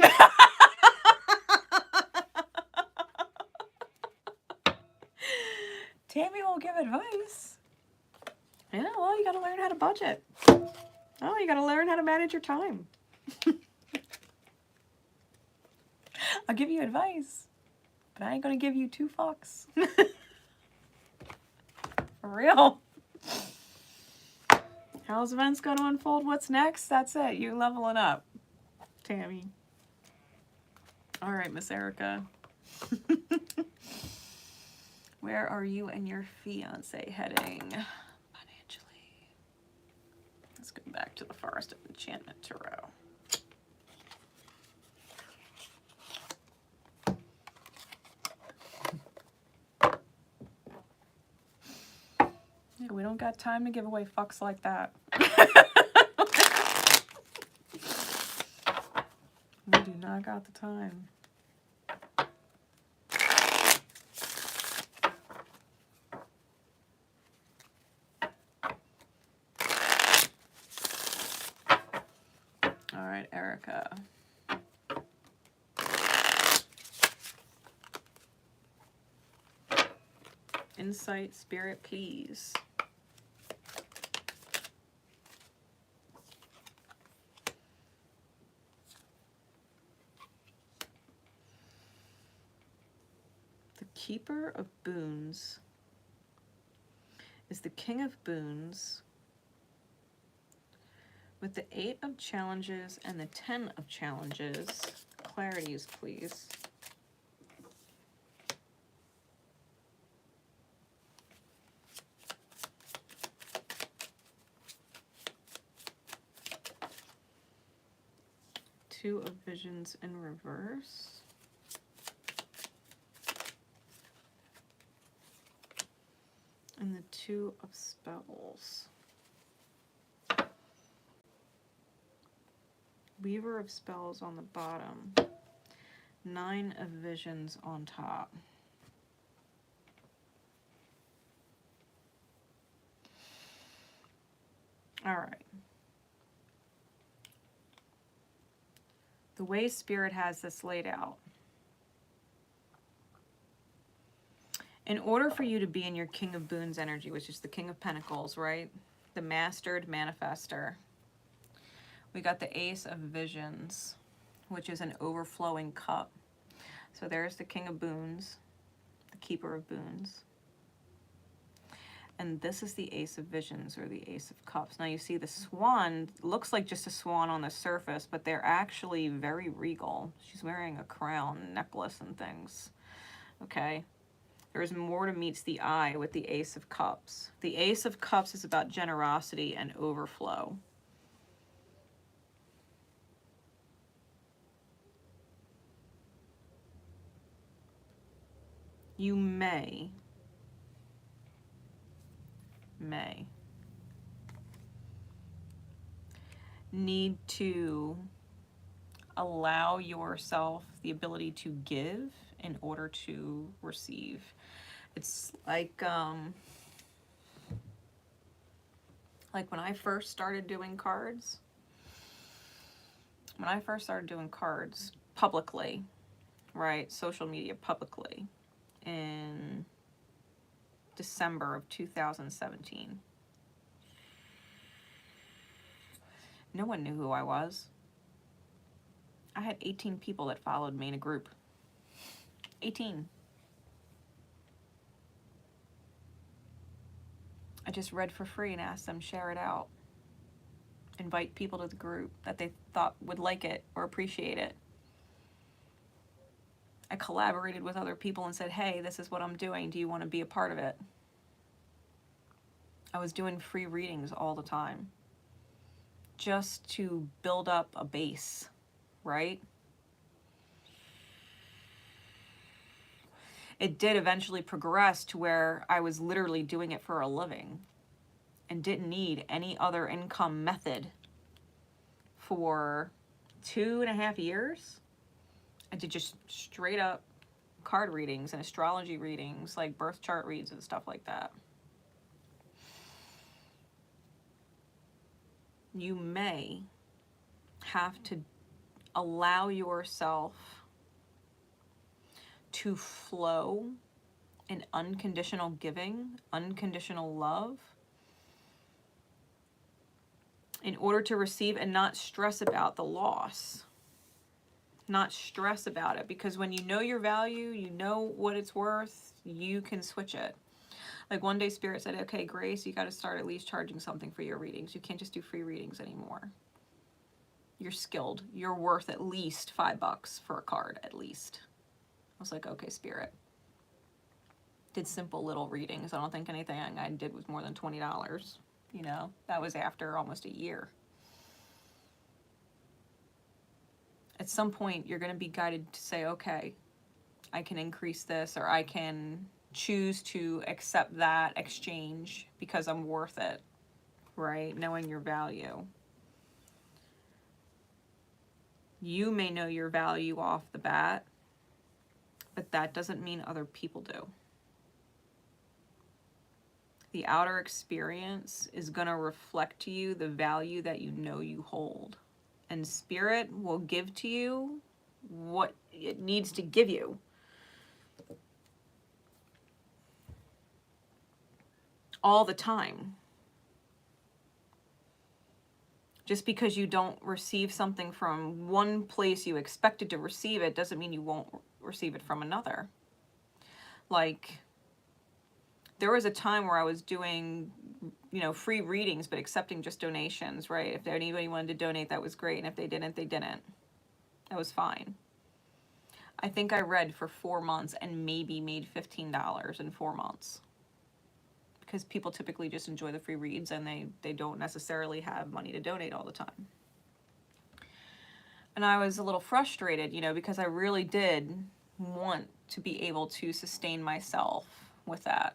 Tammy will give advice. Yeah, well, you gotta learn how to budget. Oh, you gotta learn how to manage your time. I'll give you advice, but I ain't gonna give you 2 fucks. For real. How's events gonna unfold? What's next? That's it. You're leveling up, Tammy. All right, Miss Erica. Where are you and your fiance heading financially? Let's go back to the Forest of Enchantment Tarot. Yeah, we don't got time to give away fucks like that. We do not got the time. All right, Erica. Insight, spirit, please. The Keeper of Boons is the King of Boons with the 8 of Challenges and the 10 of Challenges. Clarities, please. Two of Visions in reverse. And the 2 of Spells. Weaver of Spells on the bottom. 9 of Visions on top. All right. The way Spirit has this laid out. In order for you to be in your King of Boons energy, which is the King of Pentacles, right? The Mastered Manifester. We got the Ace of Visions, which is an overflowing cup. So there's the King of Boons, the Keeper of Boons. And this is the Ace of Visions, or the Ace of Cups. Now you see the swan looks like just a swan on the surface, but they're actually very regal. She's wearing a crown, necklace, and things. Okay. There's more to meets the eye with the Ace of Cups. The Ace of Cups is about generosity and overflow. You may need to allow yourself the ability to give in order to receive. It's like when I first started doing cards. When I first started doing cards publicly, right, social media publicly, in December of 2017. No one knew who I was. I had 18 people that followed me in a group. 18. I just read for free and asked them share it out. Invite people to the group that they thought would like it or appreciate it. I collaborated with other people and said, hey, this is what I'm doing. Do you want to be a part of it? I was doing free readings all the time, just to build up a base, right? It did eventually progress to where I was literally doing it for a living and didn't need any other income method. For 2.5 years, I did just straight up card readings and astrology readings, like birth chart reads and stuff like that. You may have to allow yourself to flow in unconditional giving, unconditional love, in order to receive and not stress about the loss. Not stress about it, because when you know your value, you know what it's worth, you can switch it. Like one day Spirit said, okay, Grace, you got to start at least charging something for your readings. You can't just do free readings anymore. You're skilled. You're worth at least $5 for a card, at least. I was like, okay, Spirit. did simple little readings. I don't think anything I did was more than $20. You know, that was after almost a year. At some point, you're going to be guided to say, okay, I can increase this, or I can choose to accept that exchange because I'm worth it, right? Knowing your value. You may know your value off the bat, but that doesn't mean other people do. The outer experience is going to reflect to you the value that you know you hold. And Spirit will give to you what it needs to give you. All the time. Just because you don't receive something from one place you expected to receive it doesn't mean you won't receive it from another. Like, there was a time where I was doing, you know, free readings, but accepting just donations, right? If anybody wanted to donate, that was great. And if they didn't, they didn't. That was fine. I think I read for 4 months and maybe made $15 in 4 months. Because people typically just enjoy the free reads and they don't necessarily have money to donate all the time. And I was a little frustrated, you know, because I really did want to be able to sustain myself with that.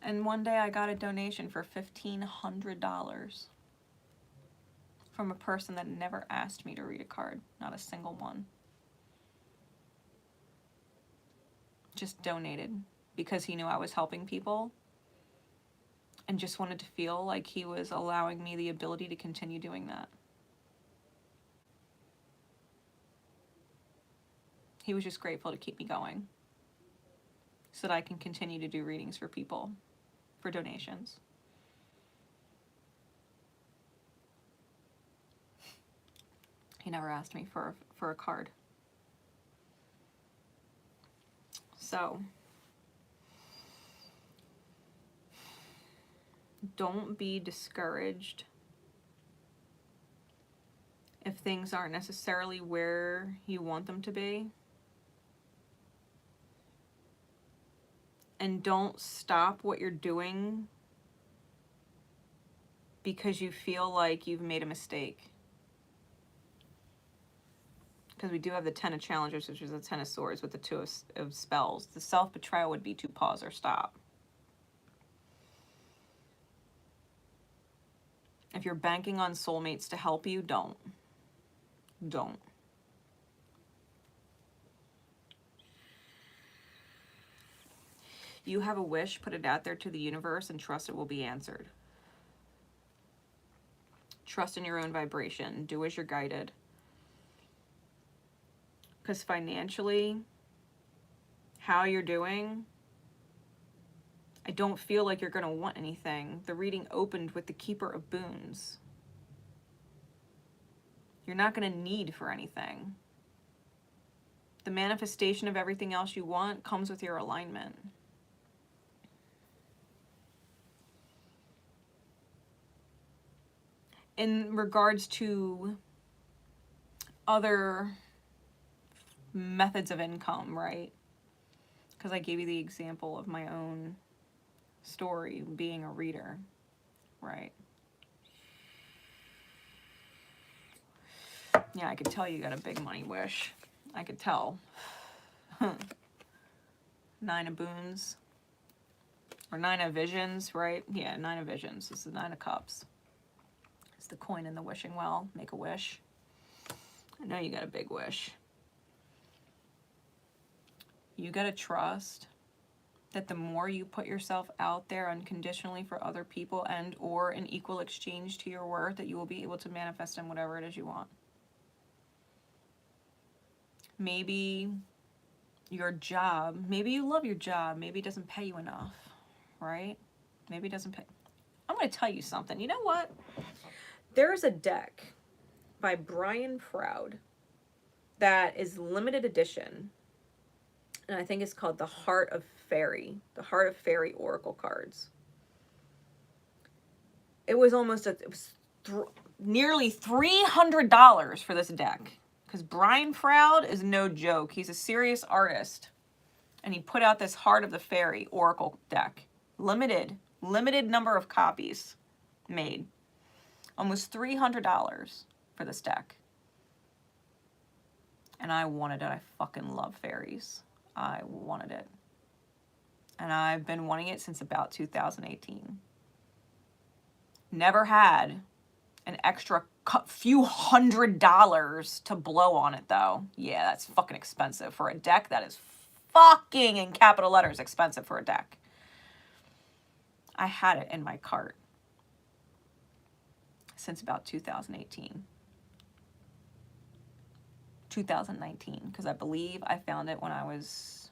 And one day I got a donation for $1,500 from a person that never asked me to read a card, not a single one. Just donated because he knew I was helping people and just wanted to feel like he was allowing me the ability to continue doing that. He was just grateful to keep me going so that I can continue to do readings for people, for donations. He never asked me for a card. So, don't be discouraged if things aren't necessarily where you want them to be. And don't stop what you're doing because you feel like you've made a mistake. Because we do have the 10 of Challengers, which is the 10 of Swords with the 2 of Spells. The self-betrayal would be to pause or stop. If you're banking on soulmates to help you, don't. Don't. You have a wish, put it out there to the universe and trust it will be answered. Trust in your own vibration. Do as you're guided. Because financially, how you're doing, I don't feel like you're going to want anything. The reading opened with the Keeper of Boons. You're not going to need for anything. The manifestation of everything else you want comes with your alignment. In regards to other methods of income, right? Because I gave you the example of my own story being a reader, right? Yeah, I could tell you got a big money wish. I could tell. 9 of Boons. Or 9 of Visions, right? Yeah, 9 of Visions. This is the 9 of Cups. It's the coin in the wishing well. Make a wish. I know you got a big wish. You got to trust that the more you put yourself out there unconditionally for other people and or in equal exchange to your worth, that you will be able to manifest in whatever it is you want. Maybe your job, maybe you love your job, maybe it doesn't pay you enough, right? Maybe it doesn't pay. I'm going to tell you something. You know what? There is a deck by Brian Froud that is limited edition. And I think it's called the Heart of Fairy Oracle cards. It was almost nearly $300 for this deck, because Brian Froud is no joke. He's a serious artist, And he put out this Heart of the Fairy Oracle deck. Limited number of copies made. Almost $300 for this deck. And I wanted it. I fucking love fairies. I wanted it. And I've been wanting it since about 2018. Never had an extra few $100s to blow on it, though. Yeah, that's fucking expensive for a deck. That is fucking, in capital letters, expensive for a deck. I had it in my cart since about 2018. 2019, because I believe I found it when I was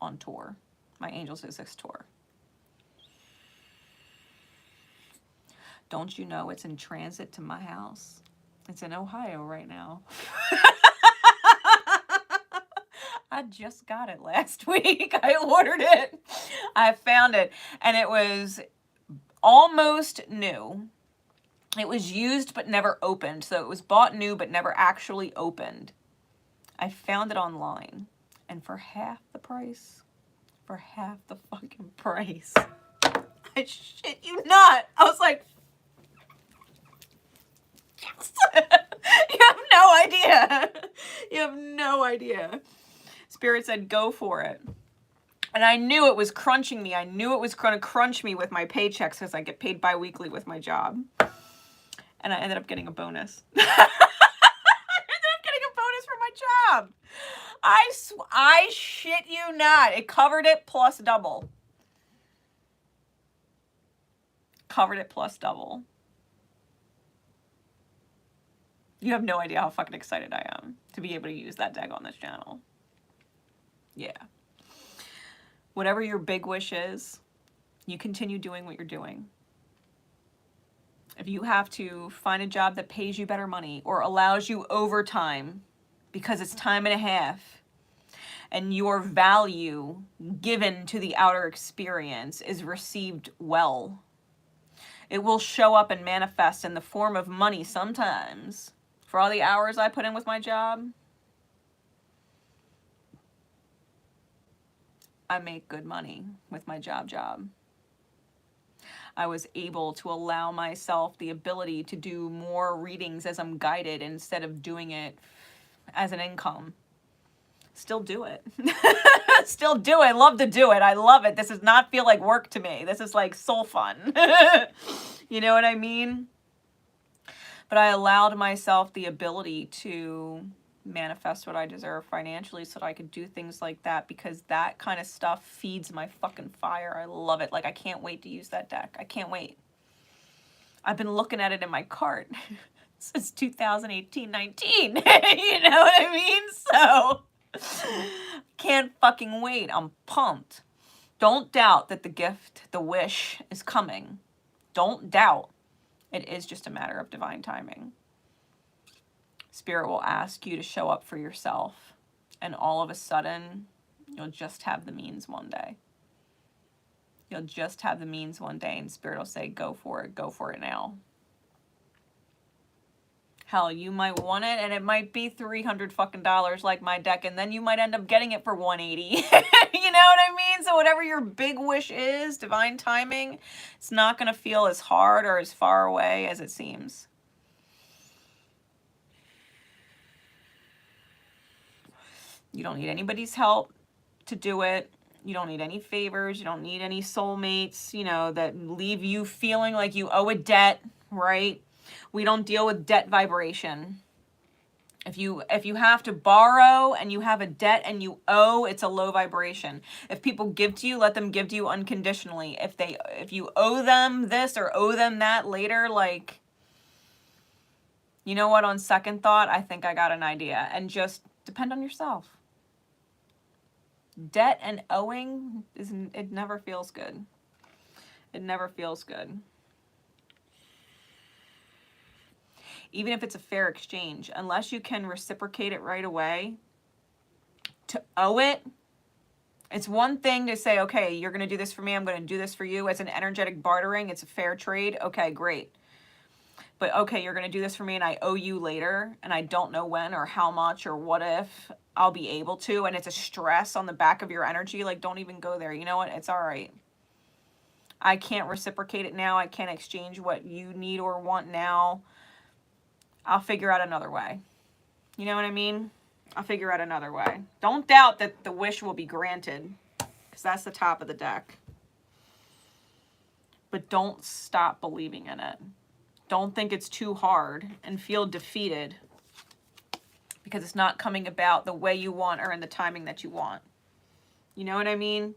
on tour, my Angels Physics tour. Don't you know it's in transit to my house? It's in Ohio right now. I just got it last week. I ordered it. I found it, and it was almost new. It was used but never opened, so it was bought new but never actually opened. I found it online, and for half the price, for half the fucking price, I shit you not. I was like, yes. You have no idea. You have no idea. Spirit said, go for it. And I knew it was crunching me. I knew it was going to crunch me with my paychecks because I get paid bi-weekly with my job. And I ended up getting a bonus. Job. I shit you not. It covered it plus double. Covered it plus double. You have no idea how fucking excited I am to be able to use that deck on this channel. Yeah. Whatever your big wish is, you continue doing what you're doing. If you have to find a job that pays you better money or allows you overtime, because it's time and a half, and your value given to the outer experience is received well, it will show up and manifest in the form of money sometimes. For all the hours I put in with my job, I make good money with my job. I was able to allow myself the ability to do more readings as I'm guided instead of doing it as an income. Still do it. Still do it. Love to do it. I love it. This does not feel like work to me. This is like soul fun. You know what I mean? But I allowed myself the ability to manifest what I deserve financially so that I could do things like that, because that kind of stuff feeds my fucking fire. I love it. Like, I can't wait to use that deck. I can't wait. I've been looking at it in my cart since 2018-19. You know what I mean? So, can't fucking wait. I'm pumped. Don't doubt that the gift, the wish, is coming. Don't doubt. It is just a matter of divine timing. Spirit will ask you to show up for yourself, and all of a sudden, you'll just have the means one day. You'll just have the means one day, and Spirit will say, go for it now. Hell, you might want it, and it might be $300 fucking dollars like my deck, and then you might end up getting it for $180. You know what I mean? So whatever your big wish is, divine timing, it's not going to feel as hard or as far away as it seems. You don't need anybody's help to do it. You don't need any favors. You don't need any soulmates, you know, that leave you feeling like you owe a debt, right? We don't deal with debt vibration. If you have to borrow and you have a debt and you owe, it's a low vibration. If people give to you, let them give to you unconditionally. If you owe them this or owe them that later, like, you know what, on second thought, I think I got an idea. And just depend on yourself. Debt and owing, it never feels good. It never feels good. Even if it's a fair exchange, unless you can reciprocate it right away, to owe it, it's one thing to say, okay, you're going to do this for me, I'm going to do this for you. As an energetic bartering, it's a fair trade. Okay, great. But okay, you're going to do this for me and I owe you later, and I don't know when or how much or what if. I'll be able to, and it's a stress on the back of your energy, like, don't even go there. You know what? It's all right. I can't reciprocate it now. I can't exchange what you need or want now. I'll figure out another way. You know what I mean? I'll figure out another way. Don't doubt that the wish will be granted, because that's the top of the deck. But don't stop believing in it. Don't think it's too hard and feel defeated because it's not coming about the way you want or in the timing that you want. You know what I mean?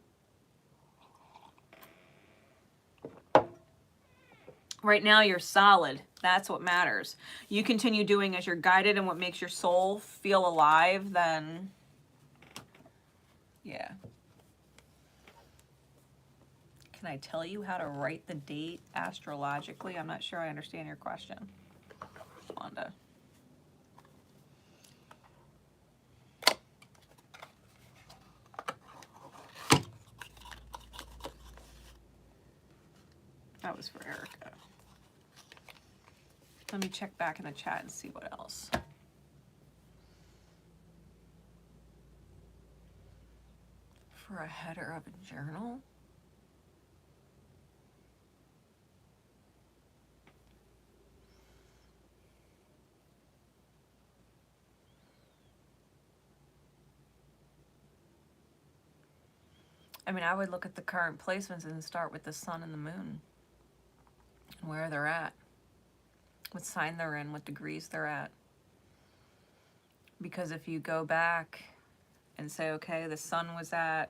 Right now, you're solid. That's what matters. You continue doing as you're guided and what makes your soul feel alive, then, yeah. Can I tell you how to write the date astrologically? I'm not sure I understand your question, Wanda. That was for Erica. Let me check back in the chat and see what else. For a header of a journal? I mean, I would look at the current placements and start with the sun and the moon. Where they're at. What sign they're in, what degrees they're at. Because if you go back and say, okay, the sun was at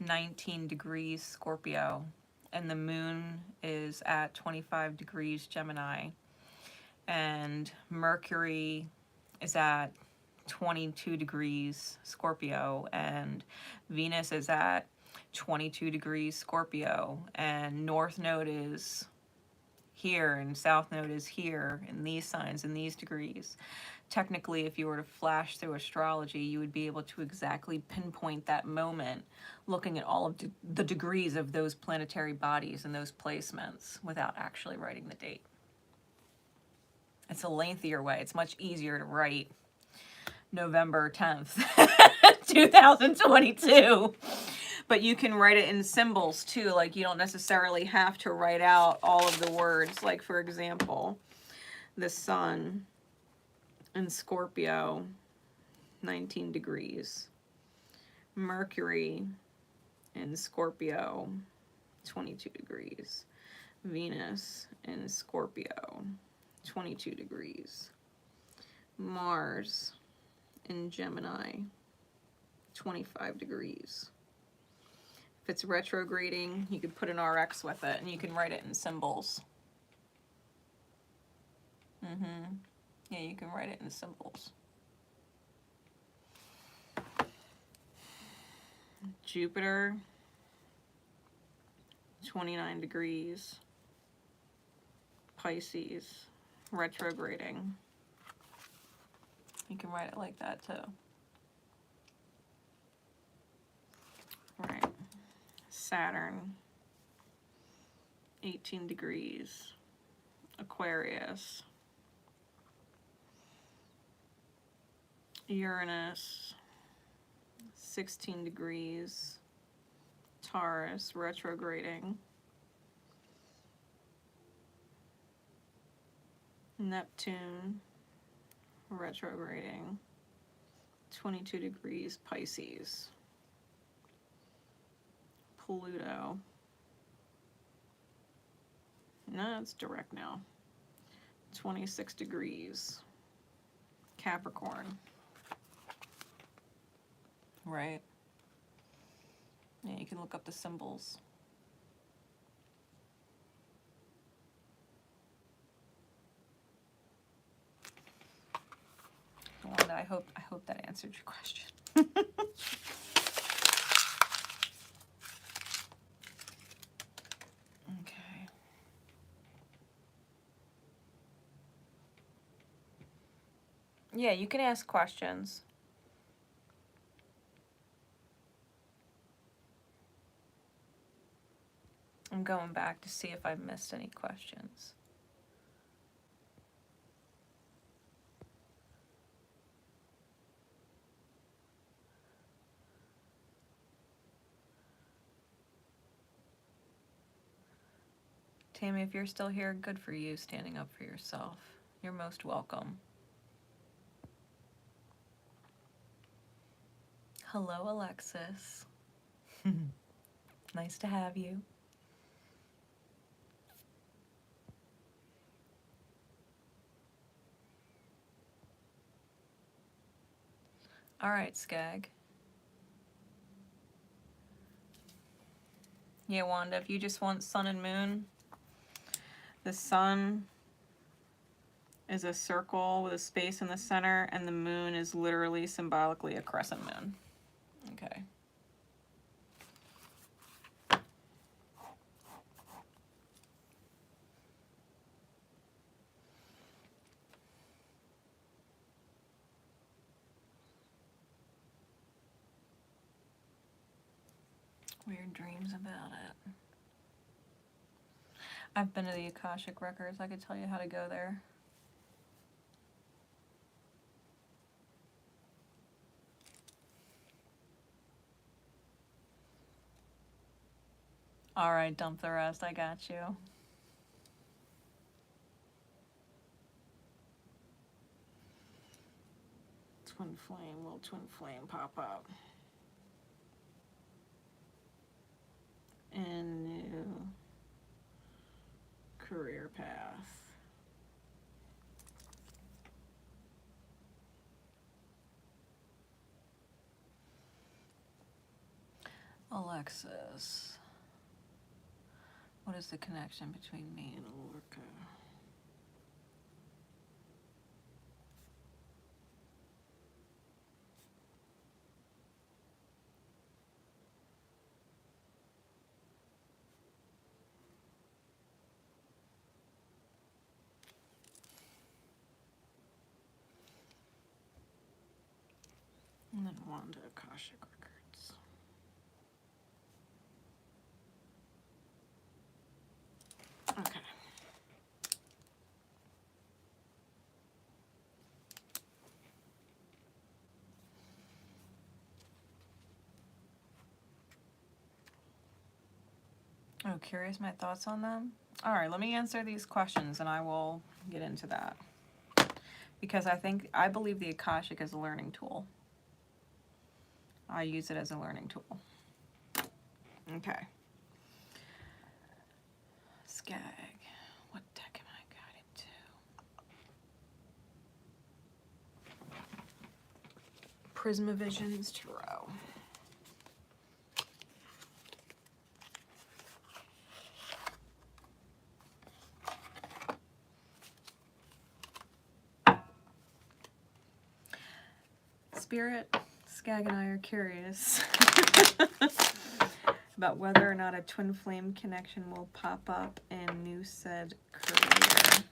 19 degrees Scorpio, and the moon is at 25 degrees Gemini, and Mercury is at 22 degrees Scorpio, and Venus is at 22 degrees Scorpio, and North Node is here, and South Node is here, in these signs, in these degrees. Technically, if you were to flash through astrology, you would be able to exactly pinpoint that moment, looking at all of the degrees of those planetary bodies and those placements without actually writing the date. It's a lengthier way. It's much easier to write November 10th, 2022. But you can write it in symbols too. Like, you don't necessarily have to write out all of the words. Like, for example, the sun in Scorpio, 19 degrees. Mercury in Scorpio, 22 degrees. Venus in Scorpio, 22 degrees. Mars in Gemini, 25 degrees. If it's retrograding, you could put an RX with it, and you can write it in symbols. Yeah, you can write it in symbols. Jupiter, 29 degrees. Pisces, retrograding. You can write it like that too. Right. Saturn, 18 degrees. Aquarius. Uranus, 16 degrees. Taurus, retrograding. Neptune, retrograding. 22 degrees. Pisces. Pluto. No, it's direct now. 26 degrees. Capricorn. Right. Yeah, you can look up the symbols. Wanda, I hope that answered your question. Okay. Yeah, you can ask questions. I'm going back to see if I missed any questions. Tammy, if you're still here, good for you, standing up for yourself. You're most welcome. Hello, Alexis. Nice to have you. All right, Skag. Yeah, Wanda, if you just want sun and moon, the sun is a circle with a space in the center, and the moon is literally symbolically a crescent moon. Okay. Weird dreams about it. I've been to the Akashic Records. I could tell you how to go there. All right, dump the rest. I got you. Twin flame. Will twin flame pop up? And new career path. Alexis. What is the connection between me and Aurora? And then Wanda Akashic Records. Okay. Oh, curious my thoughts on them? All right, let me answer these questions and I will get into that. Because I believe the Akashic is a learning tool. I use it as a learning tool. Okay. Skag. What deck am I guided to? Prismavisions Tarot. Spirit, Skag and I are curious about whether or not a twin flame connection will pop up in new said career.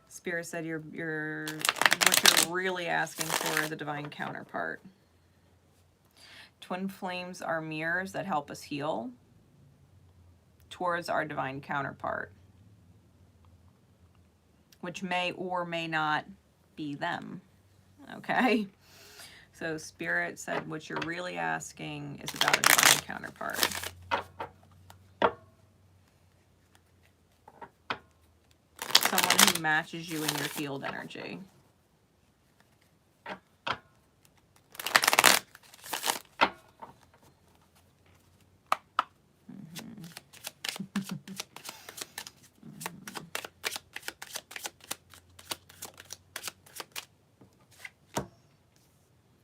Spirit said what you're really asking for is a divine counterpart. Twin flames are mirrors that help us heal towards our divine counterpart, which may or may not be them. Okay? So Spirit said what you're really asking is about a divine counterpart. Someone who matches you in your field energy.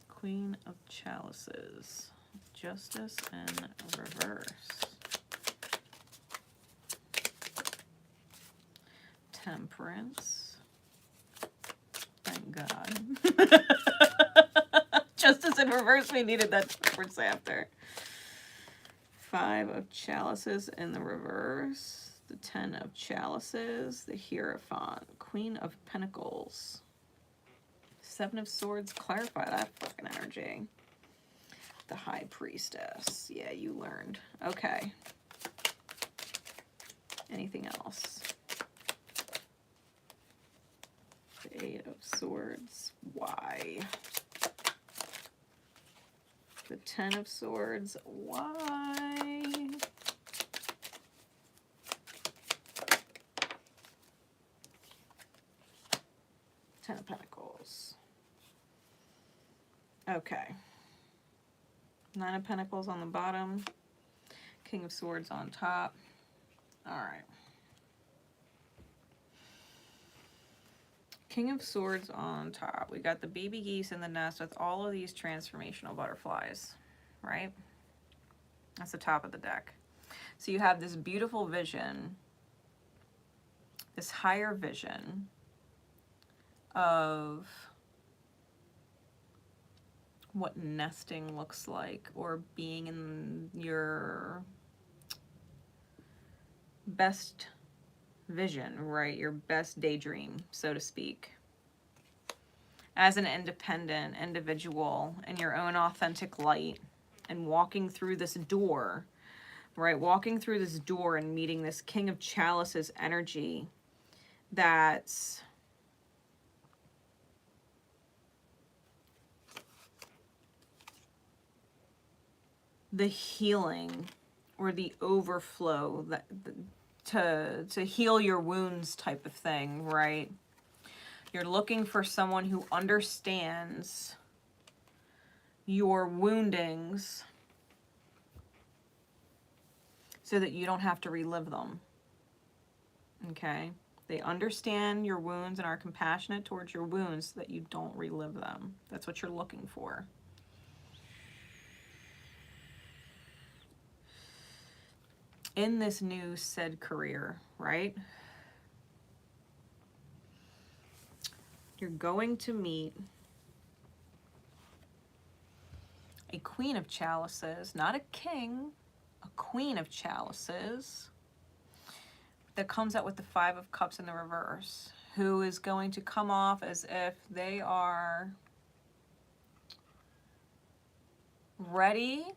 Queen of Chalices, Justice and Reverse, Temperance, thank God. Justice in Reverse, we needed that Temperance after. Five of Chalices in the reverse, the 10 of Chalices, the Hierophant, Queen of Pentacles. Seven of Swords, clarify that fucking energy. The High Priestess. Yeah, you learned. Okay. Anything else? The Eight of Swords. Why? The Ten of Swords. Why? Ten of Pentacles. Okay. Nine of Pentacles on the bottom. King of Swords on top. All right. King of Swords on top. We got the baby geese in the nest with all of these transformational butterflies, right? That's the top of the deck. So you have this beautiful vision, this higher vision of what nesting looks like, or being in your best vision, right? Your best daydream, so to speak. As an independent individual in your own authentic light, and walking through this door, right? Walking through this door and meeting this King of Chalices energy that's the healing or the overflow, that to heal your wounds type of thing, right? You're looking for someone who understands your woundings so that you don't have to relive them. Okay? They understand your wounds and are compassionate towards your wounds so that you don't relive them. That's what you're looking for. In this new said career, right? You're going to meet a Queen of Chalices, not a king, a Queen of Chalices, that comes out with the Five of Cups in the reverse, who is going to come off as if they are ready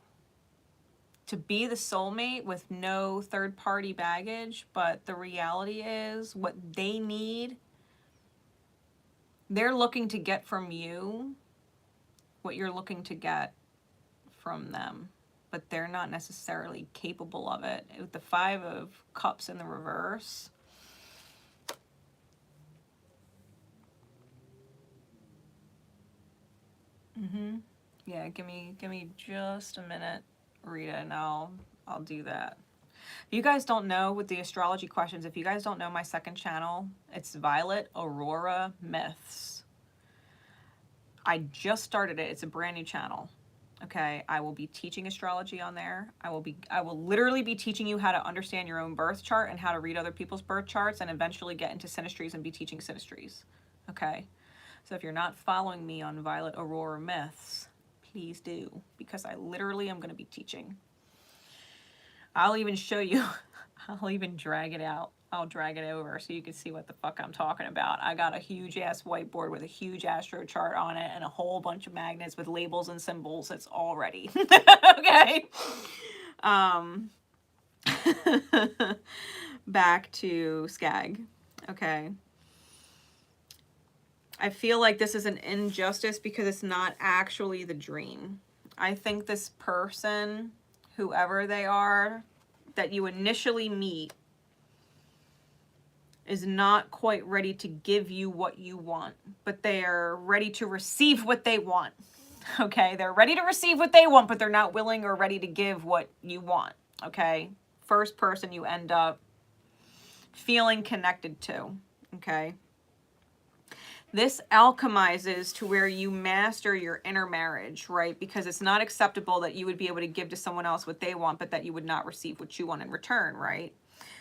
to be the soulmate with no third-party baggage, but the reality is what they need, they're looking to get from you what you're looking to get from them, but they're not necessarily capable of it. With the Five of Cups in the reverse, yeah, give me just a minute, Rita, and I'll do that. If you guys don't know, with the astrology questions, if you guys don't know my second channel, it's VioletAuroraMyths. I just started it. It's a brand new channel. Okay, I will be teaching astrology on there. I will literally be teaching you how to understand your own birth chart and how to read other people's birth charts, and eventually get into synastries and be teaching synastries. Okay, so if you're not following me on VioletAuroraMyths, please do, because I literally am going to be teaching. I'll even show you, I'll even drag it out. I'll drag it over so you can see what the fuck I'm talking about. I got a huge ass whiteboard with a huge astro chart on it and a whole bunch of magnets with labels and symbols. It's all ready. Okay. Back to Skag. Okay. I feel like this is an injustice because it's not actually the dream. I think this person, whoever they are, that you initially meet, is not quite ready to give you what you want, but they're ready to receive what they want. Okay, they're ready to receive what they want, but they're not willing or ready to give what you want. Okay, first person you end up feeling connected to. Okay, this alchemizes to where you master your inner marriage, right? Because it's not acceptable that you would be able to give to someone else what they want, but that you would not receive what you want in return, right?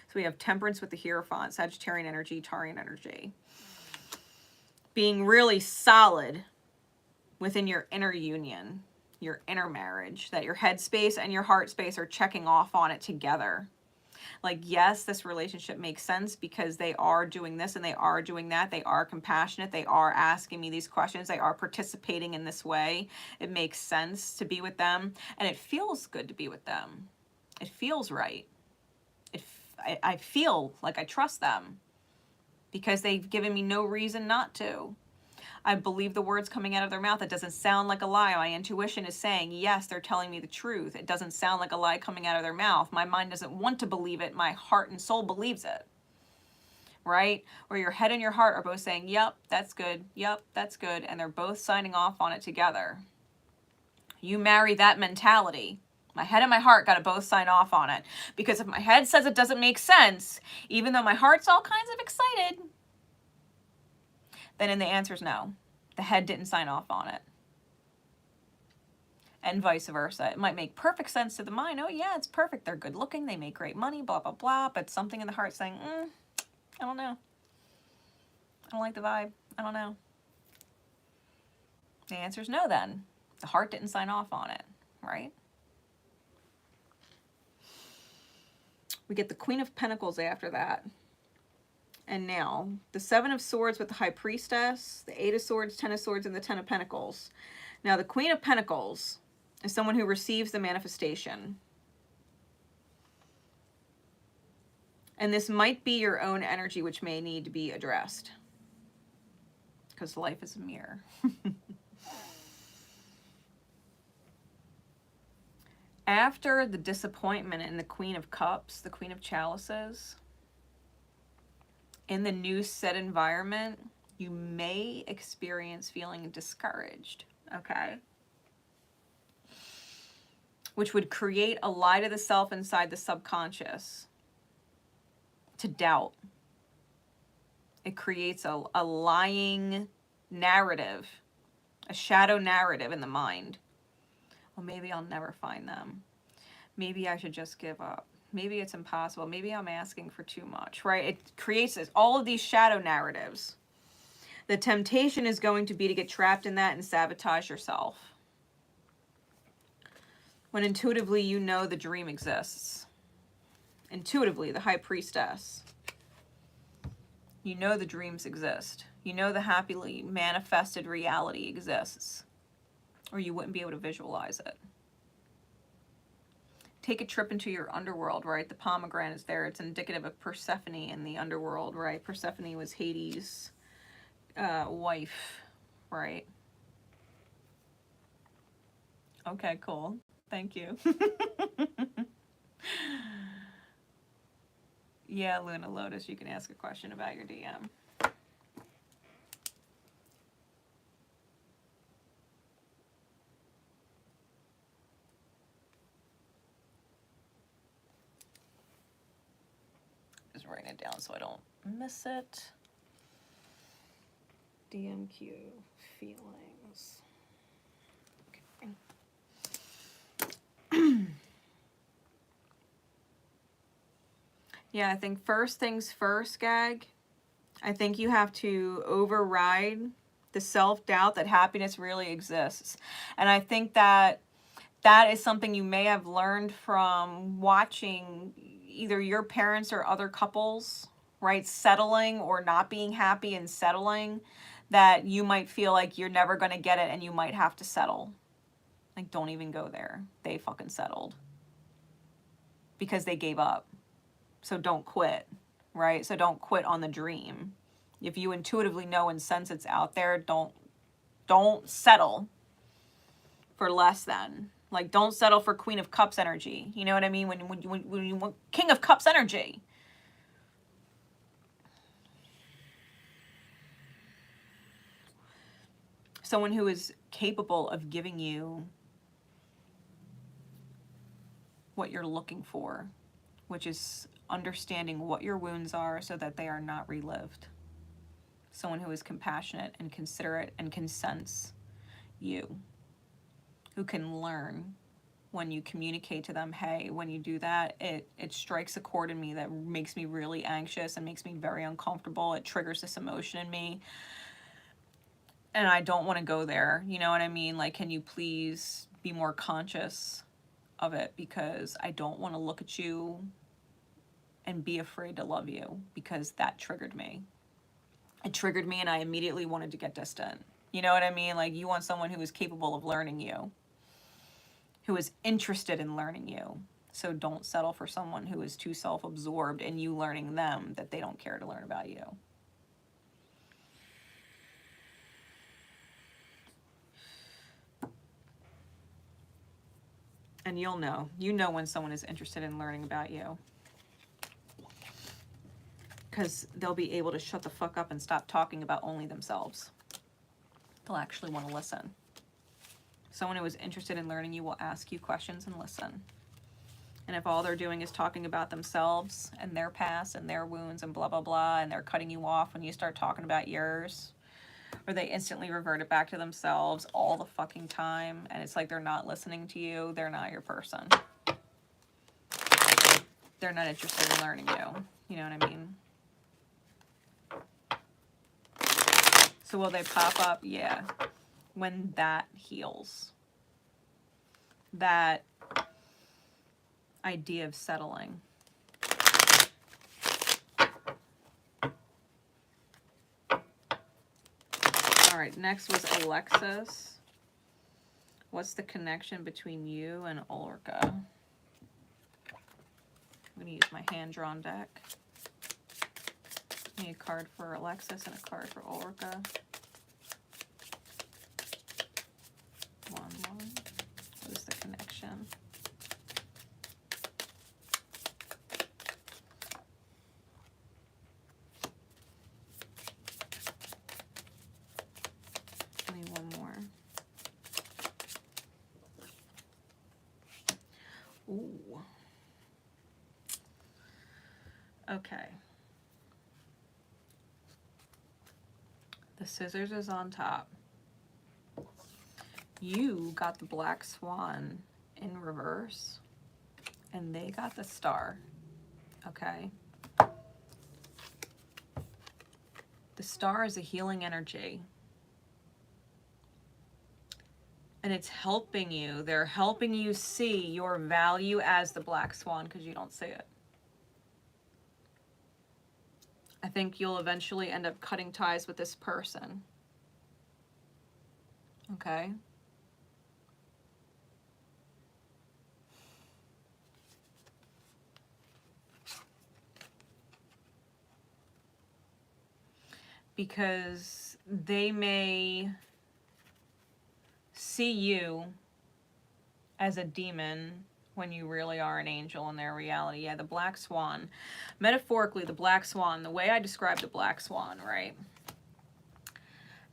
So we have Temperance with the Hierophant, Sagittarian energy, Taurian energy. Being really solid within your inner union, your inner marriage, that your head space and your heart space are checking off on it together. Like, yes, this relationship makes sense because they are doing this and they are doing that. They are compassionate. They are asking me these questions. They are participating in this way. It makes sense to be with them. And it feels good to be with them. It feels right. I feel like I trust them. because they've given me no reason not to. I believe the words coming out of their mouth. It doesn't sound like a lie. My intuition is saying, yes, they're telling me the truth. It doesn't sound like a lie coming out of their mouth. My mind doesn't want to believe it. My heart and soul believes it. Right? Where your head and your heart are both saying, yep, that's good. Yep, that's good. And they're both signing off on it together. You marry that mentality. My head and my heart got to both sign off on it. Because if my head says it doesn't make sense, even though my heart's all kinds of excited, then the answer is no. The head didn't sign off on it. And vice versa. It might make perfect sense to the mind. Oh yeah, it's perfect. They're good looking. They make great money, blah, blah, blah. But something in the heart saying, I don't know. I don't like the vibe. I don't know. The answer is no then. The heart didn't sign off on it, right? We get the Queen of Pentacles after that. And now, the Seven of Swords with the High Priestess, the Eight of Swords, Ten of Swords, and the Ten of Pentacles. Now, the Queen of Pentacles is someone who receives the manifestation. And this might be your own energy, which may need to be addressed. Because life is a mirror. After the disappointment in the Queen of Cups, the Queen of Chalices, in the new set environment, you may experience feeling discouraged, okay? Which would create a lie to the self inside the subconscious to doubt. It creates a lying narrative, a shadow narrative in the mind. Well, maybe I'll never find them. Maybe I should just give up. Maybe it's impossible. Maybe I'm asking for too much, right? It creates all of these shadow narratives. The temptation is going to be to get trapped in that and sabotage yourself. When intuitively you know the dream exists. Intuitively, the High Priestess. You know the dreams exist. You know the happily manifested reality exists. Or you wouldn't be able to visualize it. Take a trip into your underworld, right? The pomegranate is there. It's indicative of Persephone in the underworld, right? Persephone was Hades' wife, right? Okay, cool. Thank you. Yeah, Luna Lotus, you can ask a question about your DM. Just writing it down so I don't miss it. DMQ feelings. Okay. Yeah, I think first things first, Gag. I think you have to override the self-doubt that happiness really exists. And I think that that is something you may have learned from watching either your parents or other couples, right, settling or not being happy and settling, that you might feel like you're never going to get it and you might have to settle. Like, don't even go there. They fucking settled because they gave up. So don't quit, right? So don't quit on the dream. If you intuitively know and sense it's out there, don't settle for less than. Like, don't settle for Queen of Cups energy. You know what I mean? When you want King of Cups energy. Someone who is capable of giving you what you're looking for, which is understanding what your wounds are so that they are not relived. Someone who is compassionate and considerate and can sense you, who can learn when you communicate to them, hey, when you do that, it strikes a chord in me that makes me really anxious and makes me very uncomfortable. It triggers this emotion in me. And I don't want to go there. You know what I mean? Like, can you please be more conscious of it? Because I don't want to look at you and be afraid to love you, because that triggered me. It triggered me and I immediately wanted to get distant. You know what I mean? Like, you want someone who is capable of learning you, who is interested in learning you. So don't settle for someone who is too self-absorbed in you learning them that they don't care to learn about you. And you'll know. You know when someone is interested in learning about you. Because they'll be able to shut the fuck up and stop talking about only themselves. They'll actually want to listen. Someone who is interested in learning you will ask you questions and listen. And if all they're doing is talking about themselves and their past and their wounds and blah, blah, blah, and they're cutting you off when you start talking about yours, or they instantly revert it back to themselves all the fucking time, and it's like they're not listening to you, they're not your person. They're not interested in learning you. You know what I mean? So will they pop up? Yeah. When that heals. That idea of settling. All right, next was Alexis. What's the connection between you and Ulrika? I'm going to use my hand-drawn deck. I need a card for Alexis and a card for Ulrika. One. What is the connection? I need one more. Ooh. Okay. The scissors is on top. You got the black swan in reverse, and they got the star, okay? The star is a healing energy. And it's helping you. They're helping you see your value as the black swan because you don't see it. I think you'll eventually end up cutting ties with this person. Okay? Because they may see you as a demon when you really are an angel in their reality. Yeah, the black swan. Metaphorically, the black swan, the way I describe the black swan, right?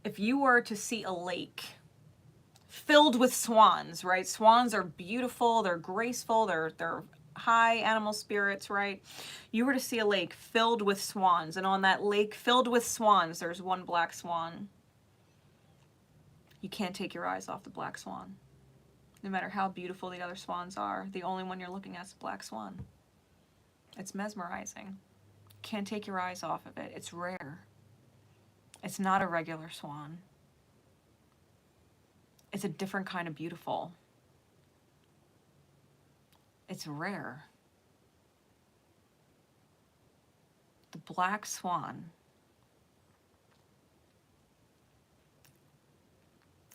If you were to see a lake filled with swans, right? Swans are beautiful, they're graceful, they're high animal spirits, right? You were to see a lake filled with swans, and on that lake filled with swans, there's one black swan. You can't take your eyes off the black swan. No matter how beautiful the other swans are, the only one you're looking at is the black swan. It's mesmerizing. Can't take your eyes off of it. It's rare. It's not a regular swan. It's a different kind of beautiful. It's rare. The black swan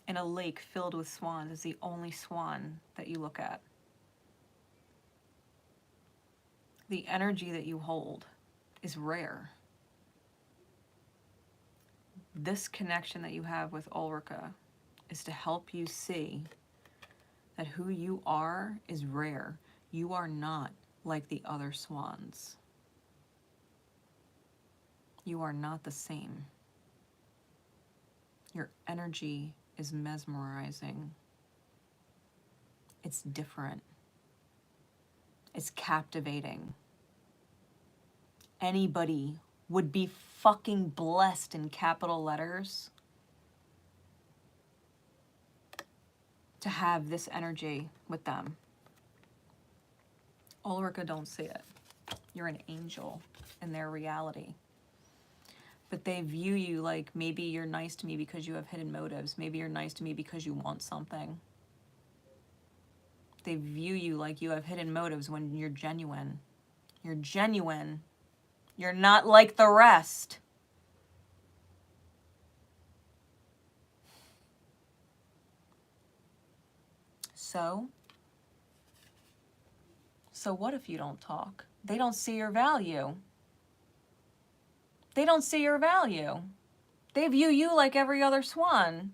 in a lake filled with swans is the only swan that you look at. The energy that you hold is rare. This connection that you have with Ulrika is to help you see that who you are is rare. You are not like the other swans. You are not the same. Your energy is mesmerizing. It's different. It's captivating. Anybody would be fucking blessed in capital letters to have this energy with them. Ulrika don't see it. You're an angel in their reality. But they view you like maybe you're nice to me because you have hidden motives. Maybe you're nice to me because you want something. They view you like you have hidden motives when you're genuine. You're genuine. You're not like the rest. So what if you don't talk? They don't see your value. They don't see your value. They view you like every other swan.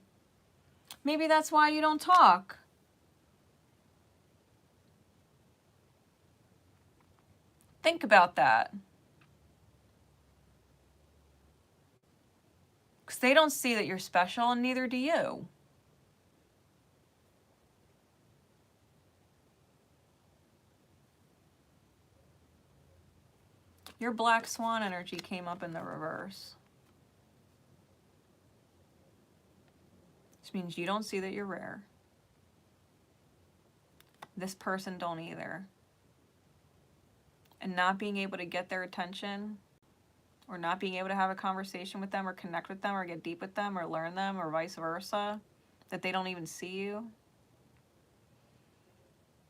Maybe that's why you don't talk. Think about that. Because they don't see that you're special, and neither do you. Your black swan energy came up in the reverse. Which means you don't see that you're rare. This person don't either. And not being able to get their attention, or not being able to have a conversation with them or connect with them or get deep with them or learn them or vice versa, that they don't even see you,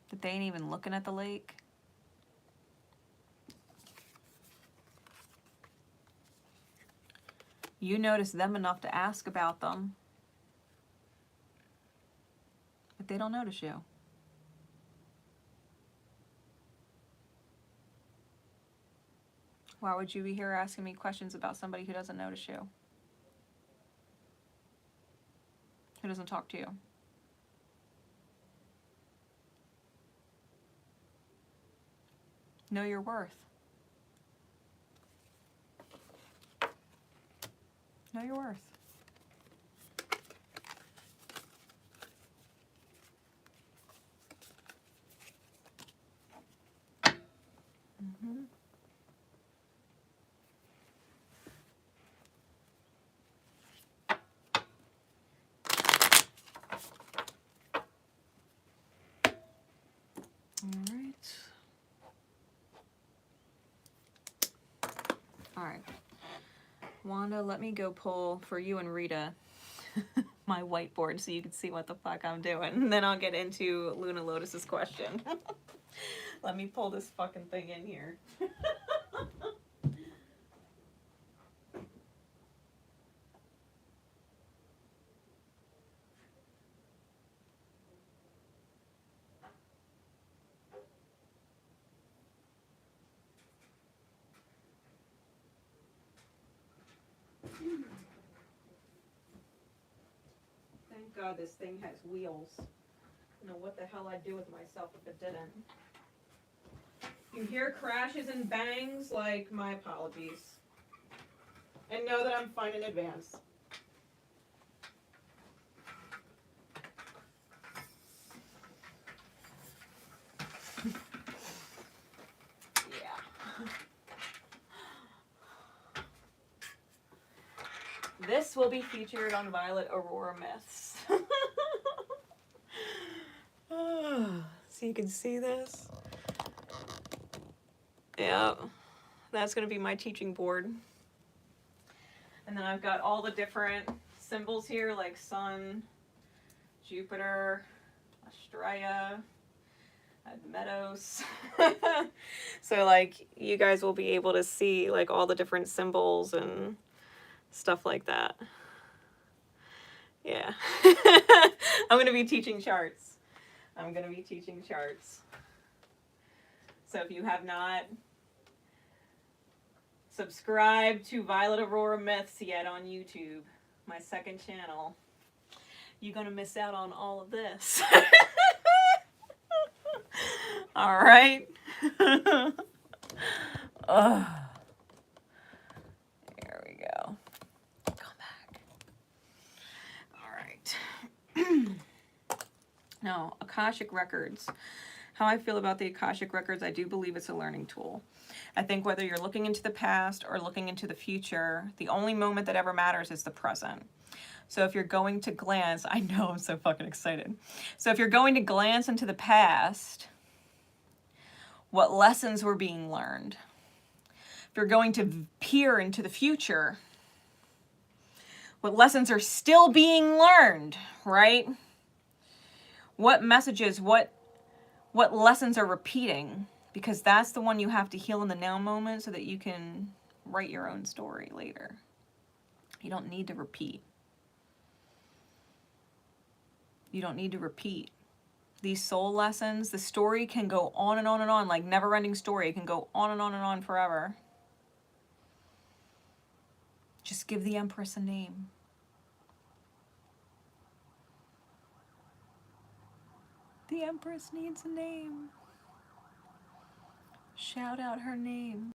that they ain't even looking at the lake. You notice them enough to ask about them, but they don't notice you. Why would you be here asking me questions about somebody who doesn't notice you? Who doesn't talk to you? Know your worth. Know your worth. Mm-hmm. All right. Wanda, let me go pull for you and Rita my whiteboard so you can see what the fuck I'm doing. And then I'll get into Luna Lotus's question. Let me pull this fucking thing in here. Thank God this thing has wheels. I don't know what the hell I'd do with myself if it didn't. You hear crashes and bangs, like, my apologies. And know that I'm fine in advance. Yeah. This will be featured on VioletAuroraMyths. So you can see this. Yeah, that's going to be my teaching board. And then I've got all the different symbols here, like Sun, Jupiter, Australia, Meadows. So like you guys will be able to see like all the different symbols and stuff like that. Yeah. I'm going to be teaching charts. I'm going to be teaching charts. So if you have not subscribed to VioletAuroraMyths yet on YouTube, my second channel, you're going to miss out on all of this. All right. There we go. Come back. All right. Now, Akashic Records. How I feel about the Akashic Records, I do believe it's a learning tool. I think whether you're looking into the past or looking into the future, the only moment that ever matters is the present. So if you're going to glance, I know I'm so fucking excited. So if you're going to glance into the past, what lessons were being learned? If you're going to peer into the future, what lessons are still being learned, right? What messages, what lessons are repeating? Because that's the one you have to heal in the now moment so that you can write your own story later. You don't need to repeat. You don't need to repeat. These soul lessons, the story can go on and on and on, like never-ending story. It can go on and on and on forever. Just give the Empress a name. The Empress needs a name. Shout out her name.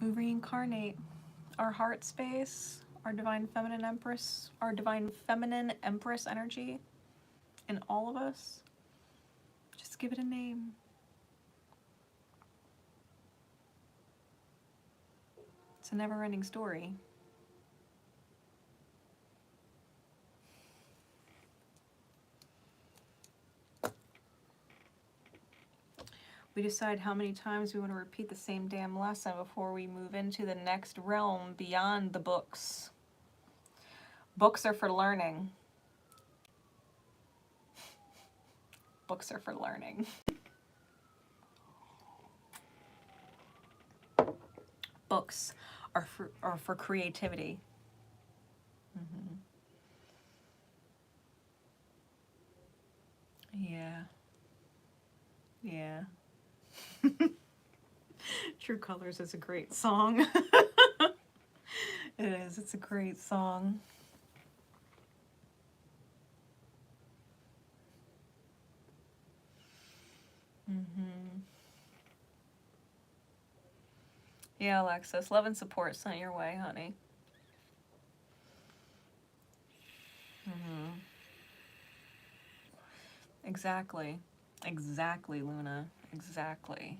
We reincarnate our heart space, our divine feminine empress, our divine feminine empress energy in all of us. Just give it a name. It's a never-ending story. We decide how many times we want to repeat the same damn lesson before we move into the next realm beyond the books. Books are for learning. Books are for learning. Books are for creativity. Mm-hmm. Yeah. Yeah. True Colors is a great song. It is. It's a great song. Mm-hmm. Yeah, Alexis. Love and support sent your way, honey. Mm-hmm. Exactly. Exactly, Luna. Exactly.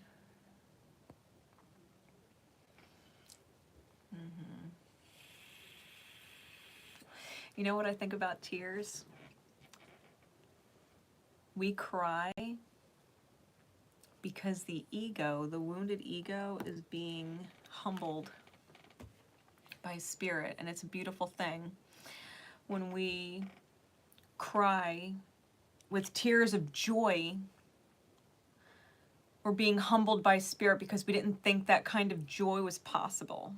Mm-hmm. You know what I think about tears? We cry because the ego, the wounded ego, is being humbled by spirit, and it's a beautiful thing. When we cry with tears of joy, we're being humbled by spirit because we didn't think that kind of joy was possible.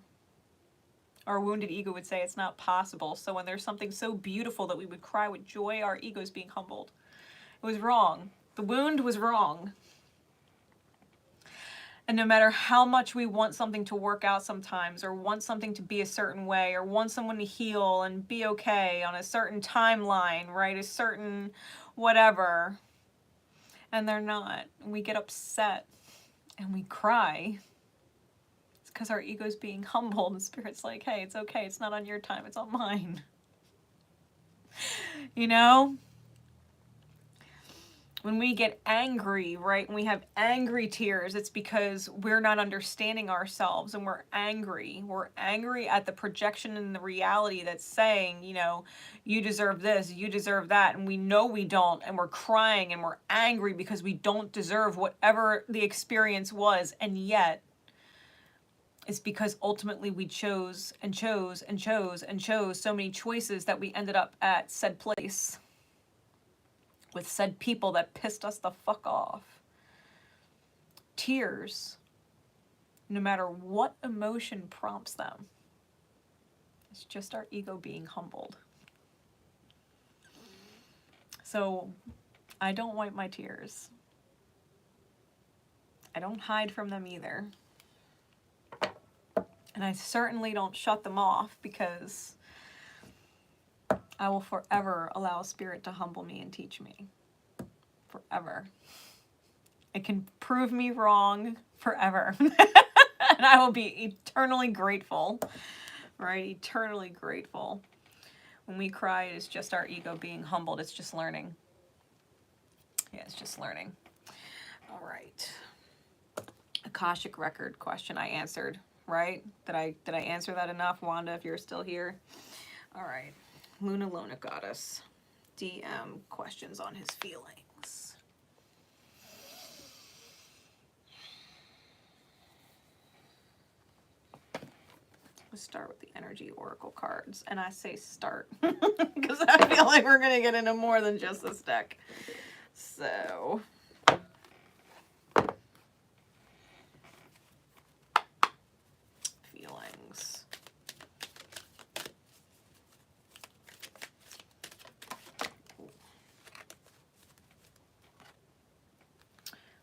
Our wounded ego would say it's not possible. So when there's something so beautiful that we would cry with joy, our ego is being humbled. It was wrong. The wound was wrong. And no matter how much we want something to work out sometimes, or want something to be a certain way, or want someone to heal and be okay on a certain timeline, right? A certain whatever, and they're not. And we get upset and we cry. It's because our ego's being humbled and spirit's like, hey, it's okay. It's not on your time. It's on mine. You know? When we get angry, right, when we have angry tears, it's because we're not understanding ourselves and we're angry. We're angry at the projection and the reality that's saying, you know, you deserve this, you deserve that, and we know we don't, and we're crying and we're angry because we don't deserve whatever the experience was, and yet it's because ultimately we chose and chose and chose and chose so many choices that we ended up at said place with said people that pissed us the fuck off. Tears, no matter what emotion prompts them, it's just our ego being humbled. So I don't wipe my tears. I don't hide from them either. And I certainly don't shut them off, because I will forever allow Spirit to humble me and teach me. Forever. It can prove me wrong forever. And I will be eternally grateful. Right? Eternally grateful. When we cry, it is just our ego being humbled. It's just learning. Yeah, it's just learning. All right. Akashic record question I answered, right? Did I answer that enough, Wanda, if you're still here? All right. Luna Lona Goddess. DM questions on his feelings. Let's start with the energy oracle cards. And I say start because I feel like we're going to get into more than just this deck. So... feelings.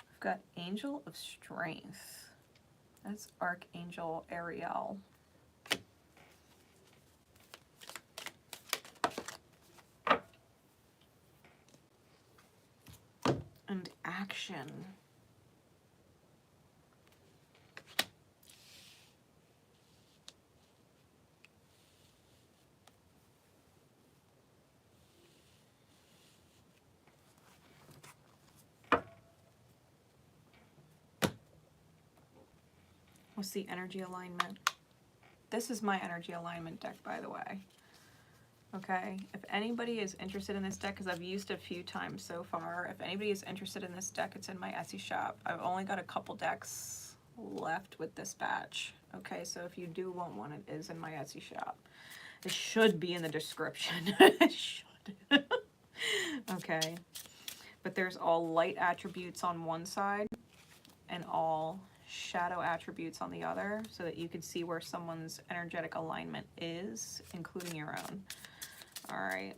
We've got Angel of Strength. That's Archangel Ariel. And action. What's the energy alignment? This is my energy alignment deck, by the way. Okay, if anybody is interested in this deck, because I've used it a few times so far, if anybody is interested in this deck, it's in my Etsy shop. I've only got a couple decks left with this batch. Okay, so if you do want one, it is in my Etsy shop. It should be in the description. It should. Okay, but there's all light attributes on one side and all shadow attributes on the other, so that you can see where someone's energetic alignment is, including your own. All right,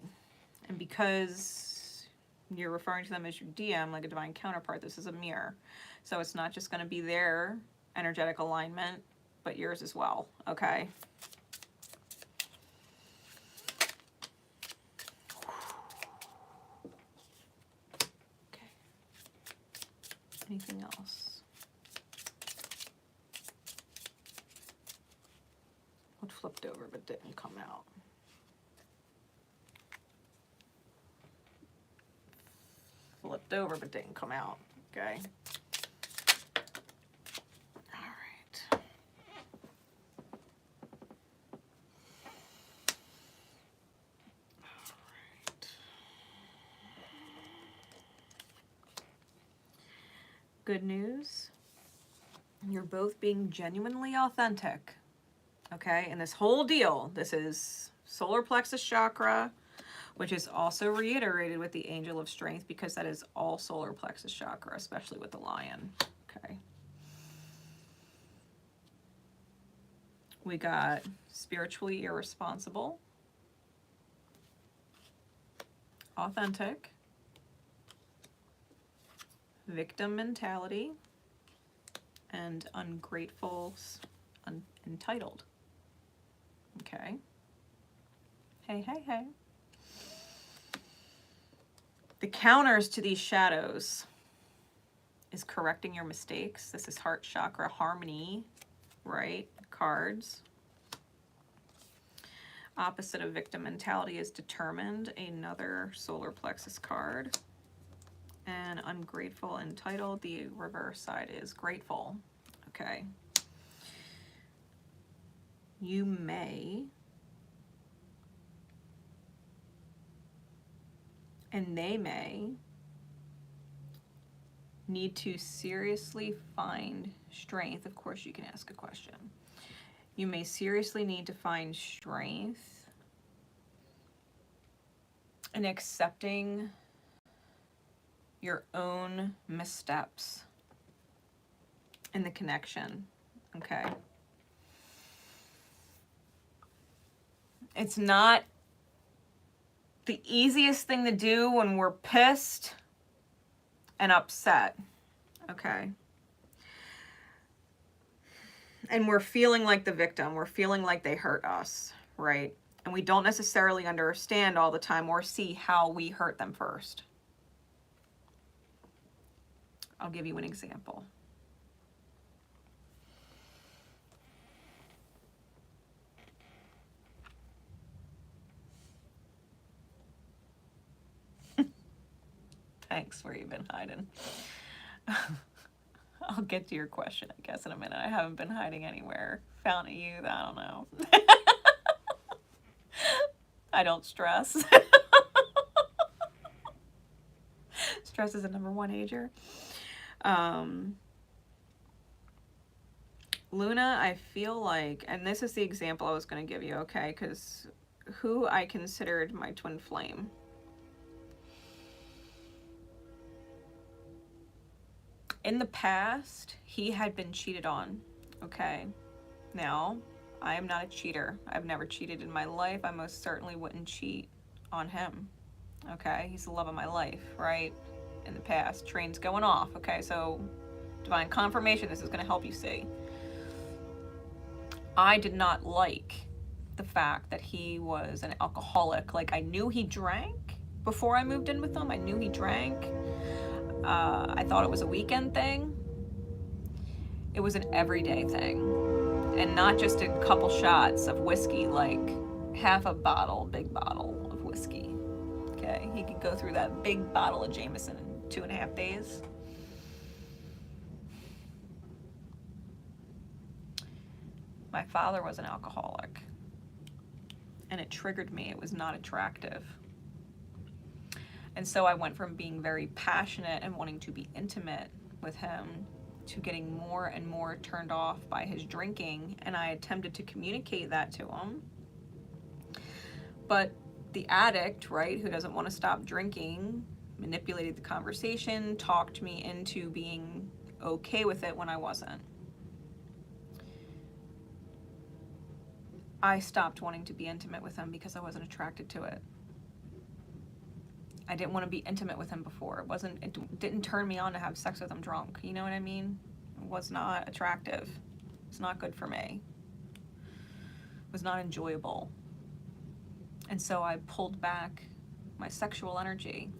and because you're referring to them as your DM, like a divine counterpart, this is a mirror. So it's not just going to be their energetic alignment, but yours as well, okay? Okay. Anything else? What flipped over but didn't come out? Flipped over but didn't come out. Okay. All right. All right. Good news. You're both being genuinely authentic. Okay, and this whole deal, this is solar plexus chakra, which is also reiterated with the angel of strength, because that is all solar plexus chakra, especially with the lion. Okay. We got spiritually irresponsible, authentic, victim mentality, and ungrateful, entitled. Okay. Hey, hey, hey. The counters to these shadows is correcting your mistakes. This is heart chakra harmony, right? Cards. Opposite of victim mentality is determined, another solar plexus card. And ungrateful, entitled, the reverse side is grateful. Okay. You may, and they may, need to seriously find strength. Of course, you can ask a question. You may seriously need to find strength in accepting your own missteps in the connection. Okay. It's not the easiest thing to do when we're pissed and upset, okay? And we're feeling like the victim. We're feeling like they hurt us, right? And we don't necessarily understand all the time or see how we hurt them first. I'll give you an example. Thanks, where you been hiding? I'll get to your question, I guess, in a minute. I haven't been hiding anywhere. Found a youth, I don't know. I don't stress. Stress is a #1 ager. Luna, I feel like, and this is the example I was going to give you, okay? Because who I considered my twin flame. In the past, he had been cheated on, okay? Now, I am not a cheater. I've never cheated in my life. I most certainly wouldn't cheat on him, okay? He's the love of my life, right? In the past, train's going off, okay? So, divine confirmation, this is going to help you see. I did not like the fact that he was an alcoholic. Like, I knew he drank before I moved in with him. I knew he drank. I thought it was a weekend thing. It was an everyday thing. And not just a couple shots of whiskey, like half a bottle, big bottle of whiskey. Okay, he could go through that big bottle of Jameson in 2.5 days. My father was an alcoholic, and it triggered me. It was not attractive. And so I went from being very passionate and wanting to be intimate with him to getting more and more turned off by his drinking, and I attempted to communicate that to him. But the addict, right, who doesn't want to stop drinking, manipulated the conversation, talked me into being okay with it when I wasn't. I stopped wanting to be intimate with him because I wasn't attracted to it. I didn't want to be intimate with him before. It didn't turn me on to have sex with him drunk. You know what I mean? It was not attractive. It's not good for me. It was not enjoyable. And so I pulled back my sexual energy.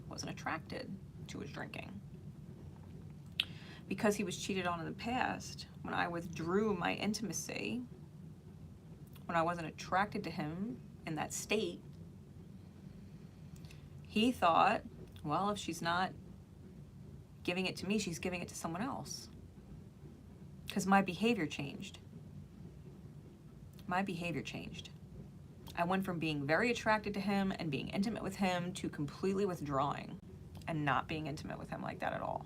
Wasn't attracted to his drinking. Because he was cheated on in the past, when I withdrew my intimacy, when I wasn't attracted to him in that state, he thought, well, if she's not giving it to me, she's giving it to someone else. Because my behavior changed. My behavior changed. I went from being very attracted to him and being intimate with him to completely withdrawing and not being intimate with him like that at all.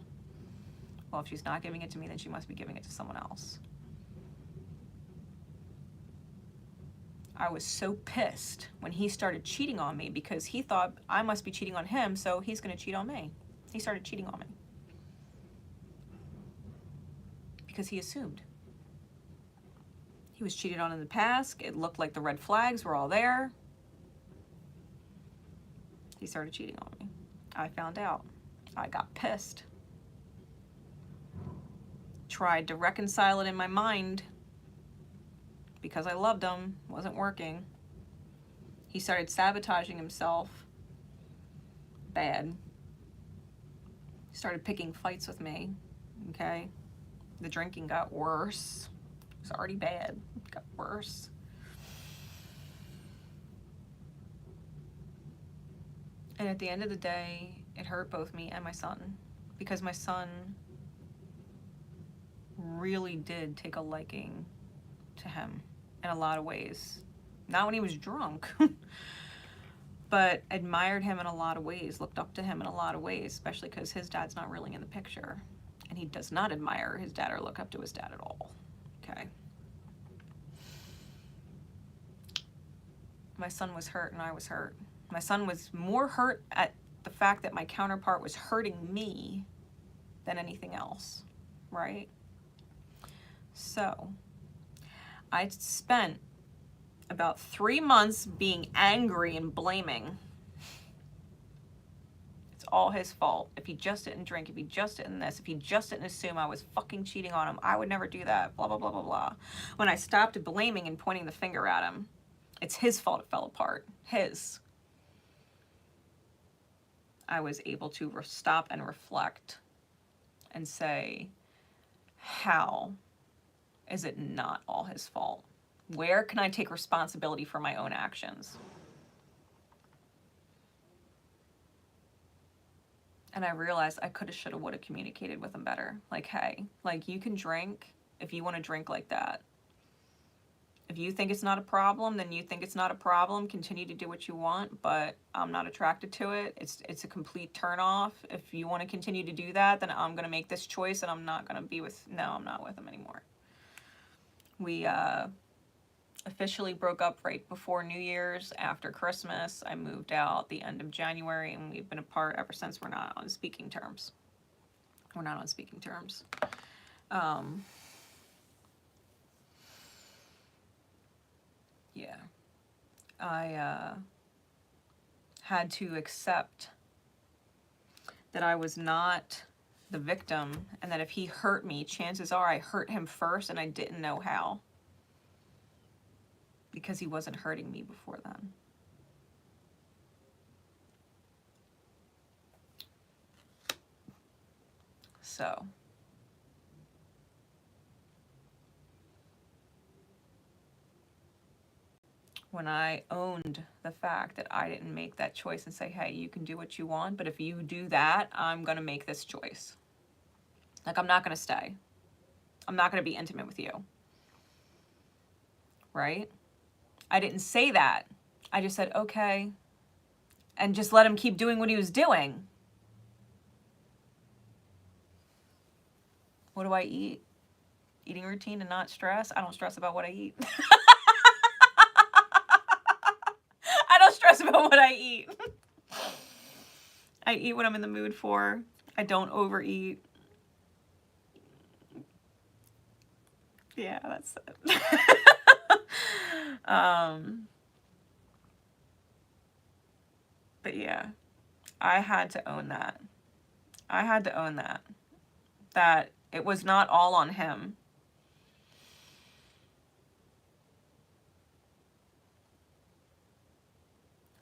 Well, if she's not giving it to me, then she must be giving it to someone else. I was so pissed when he started cheating on me because he thought I must be cheating on him, so he's going to cheat on me. He started cheating on me. Because he assumed. He was cheated on in the past. It looked like the red flags were all there. He started cheating on me. I found out. I got pissed. Tried to reconcile it in my mind. Because I loved him, wasn't working. He started sabotaging himself. Bad. He started picking fights with me, okay? The drinking got worse. It was already bad. It got worse. And at the end of the day, it hurt both me and my son. Because my son really did take a liking to him. In a lot of ways. Not when he was drunk, but admired him in a lot of ways, looked up to him in a lot of ways, especially because his dad's not really in the picture. And he does not admire his dad or look up to his dad at all. Okay. My son was hurt and I was hurt. My son was more hurt at the fact that my counterpart was hurting me than anything else, right? So I spent about 3 months being angry and blaming. It's all his fault. If he just didn't drink, if he just didn't this, if he just didn't assume I was fucking cheating on him, I would never do that, blah, blah, blah, blah, blah. When I stopped blaming and pointing the finger at him, it's his fault it fell apart. His. I was able to stop and reflect and say, how is it not all his fault? Where can I take responsibility for my own actions? And I realized I coulda, shoulda, woulda communicated with him better. Like, hey, like, you can drink if you want to drink like that. If you think it's not a problem, then you think it's not a problem. Continue to do what you want, but I'm not attracted to it. It's a complete turn off. If you want to continue to do that, then I'm going to make this choice and I'm not going to be with, no, I'm not with him anymore. We, officially broke up right before New Year's. After Christmas, I moved out the end of January, and we've been apart ever since. We're not on speaking terms. We're not on speaking terms. Yeah. I had to accept that I was not the victim, and that if he hurt me, chances are I hurt him first, and I didn't know how. Because he wasn't hurting me before then. so. When I owned the fact that I didn't make that choice and say, hey, you can do what you want, but if you do that, I'm going to make this choice. Like, I'm not going to stay. I'm not going to be intimate with you. Right? I didn't say that. I just said, okay. And just let him keep doing what he was doing. What do I eat? Eating routine and not stress? I don't stress about what I eat. I don't stress about what I eat. I eat what I'm in the mood for. I don't overeat. Yeah, that's it. But yeah, I had to own that. I had to own that. That it was not all on him.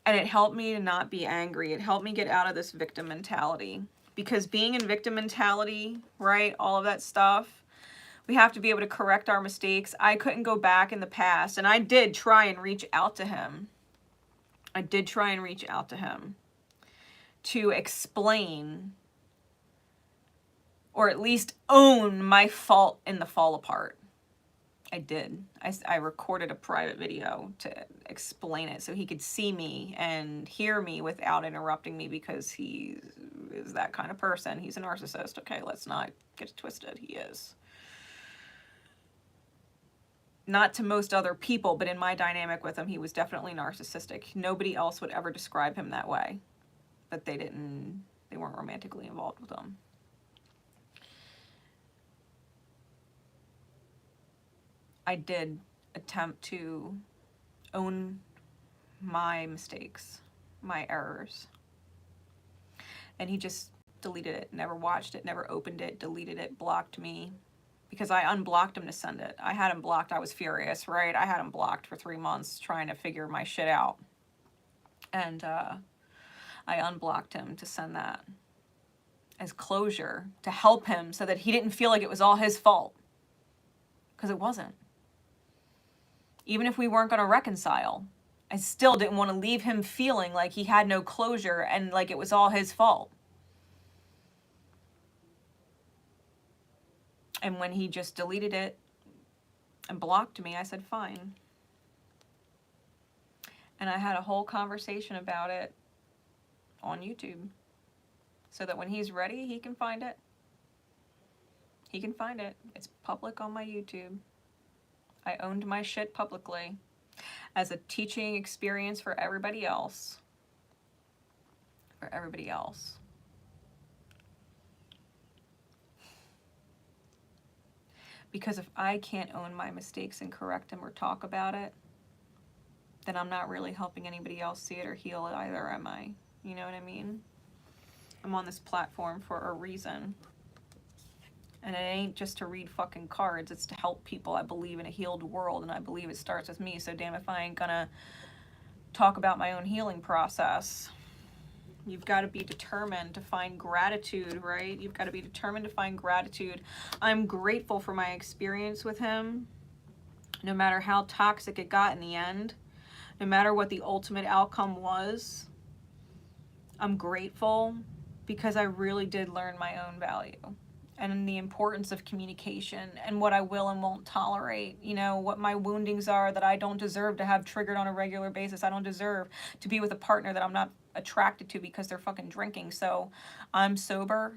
And it helped me to not be angry. It helped me get out of this victim mentality. Because being in victim mentality, right, all of that stuff, we have to be able to correct our mistakes. I couldn't go back in the past. And I did try and reach out to him. I did try and reach out to him to explain, or at least own, my fault in the fall apart. I did. I recorded a private video to explain it so he could see me and hear me without interrupting me, because he is that kind of person. He's a narcissist. Okay, let's not get it twisted. He is. Not to most other people, but in my dynamic with him, he was definitely narcissistic. Nobody else would ever describe him that way. But they weren't romantically involved with him. I did attempt to own my mistakes, my errors. And he just deleted it, never watched it, never opened it, deleted it, blocked me. Because I unblocked him to send it. I had him blocked. I was furious, right? I had him blocked for 3 months trying to figure my shit out. And I unblocked him to send that as closure, to help him so that he didn't feel like it was all his fault. Because it wasn't. Even if we weren't going to reconcile, I still didn't want to leave him feeling like he had no closure and like it was all his fault. And when he just deleted it and blocked me, I said, fine. And I had a whole conversation about it on YouTube, so that when he's ready, he can find it. He can find it. It's public on my YouTube. I owned my shit publicly as a teaching experience for everybody else. For everybody else. Because if I can't own my mistakes and correct them or talk about it, then I'm not really helping anybody else see it or heal it either, am I? You know what I mean? I'm on this platform for a reason. And it ain't just to read fucking cards, it's to help people. I believe in a healed world, and I believe it starts with me. So damn if I ain't gonna talk about my own healing process. You've got to be determined to find gratitude, right? You've got to be determined to find gratitude. I'm grateful for my experience with him, no matter how toxic it got in the end, no matter what the ultimate outcome was. I'm grateful because I really did learn my own value and the importance of communication and what I will and won't tolerate, you know, what my woundings are that I don't deserve to have triggered on a regular basis. I don't deserve to be with a partner that I'm not attracted to because they're fucking drinking. So I'm sober,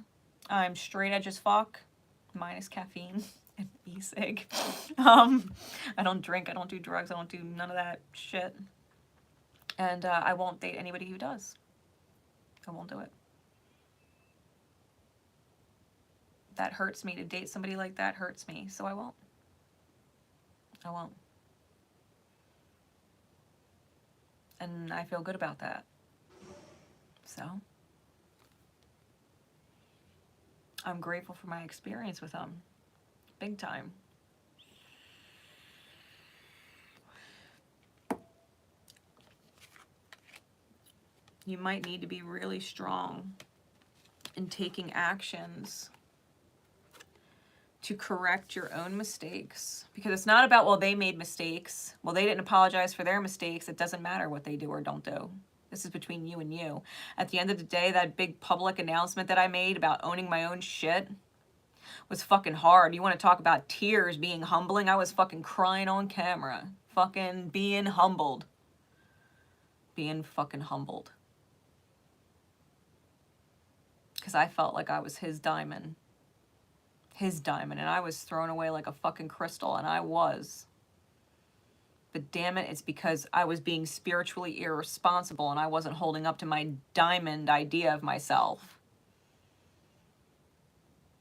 I'm straight edge as fuck, minus caffeine and e-cig. I don't drink, I don't do drugs, I don't do none of that shit. And I won't date anybody who does. I won't do it. That hurts me. To date somebody like that hurts me, so I won't. I won't. And I feel good about that. So I'm grateful for my experience with him. Big time. You might need to be really strong in taking actions to correct your own mistakes. Because it's not about, well, they made mistakes. Well, they didn't apologize for their mistakes. It doesn't matter what they do or don't do. This is between you and you. At the end of the day, that big public announcement that I made about owning my own shit was fucking hard. You want to talk about tears being humbling? I was fucking crying on camera. Fucking being humbled. Being fucking humbled. Because I felt like I was his diamond. His diamond. And I was thrown away like a fucking crystal. And I was. But damn it, it's because I was being spiritually irresponsible and I wasn't holding up to my diamond idea of myself.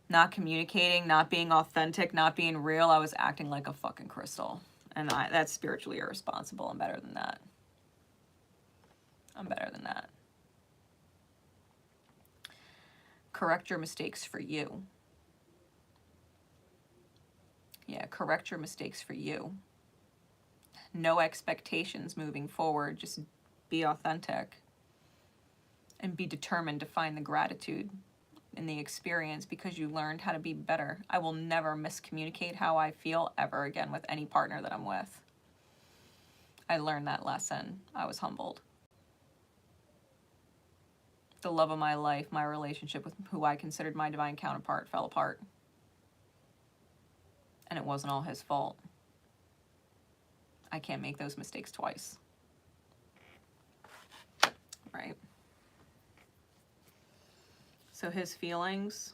Not communicating, not being authentic, not being real. I was acting like a fucking crystal. And that's spiritually irresponsible. I'm better than that. I'm better than that. Correct your mistakes for you. Yeah, correct your mistakes for you. No expectations moving forward. Just be authentic. And be determined to find the gratitude in the experience because you learned how to be better. I will never miscommunicate how I feel ever again with any partner that I'm with. I learned that lesson. I was humbled. The love of my life, my relationship with who I considered my divine counterpart, fell apart. And it wasn't all his fault. I can't make those mistakes twice. Right? So his feelings,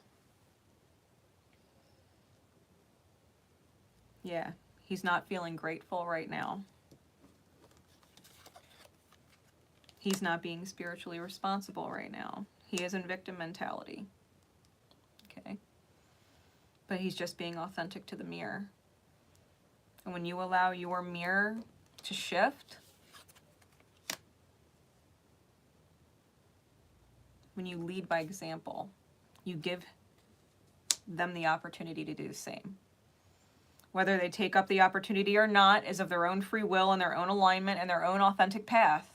yeah, he's not feeling grateful right now. He's not being spiritually responsible right now. He is in victim mentality. Okay? But he's just being authentic to the mirror. And when you allow your mirror to shift, when you lead by example, you give them the opportunity to do the same. Whether they take up the opportunity or not is of their own free will and their own alignment and their own authentic path.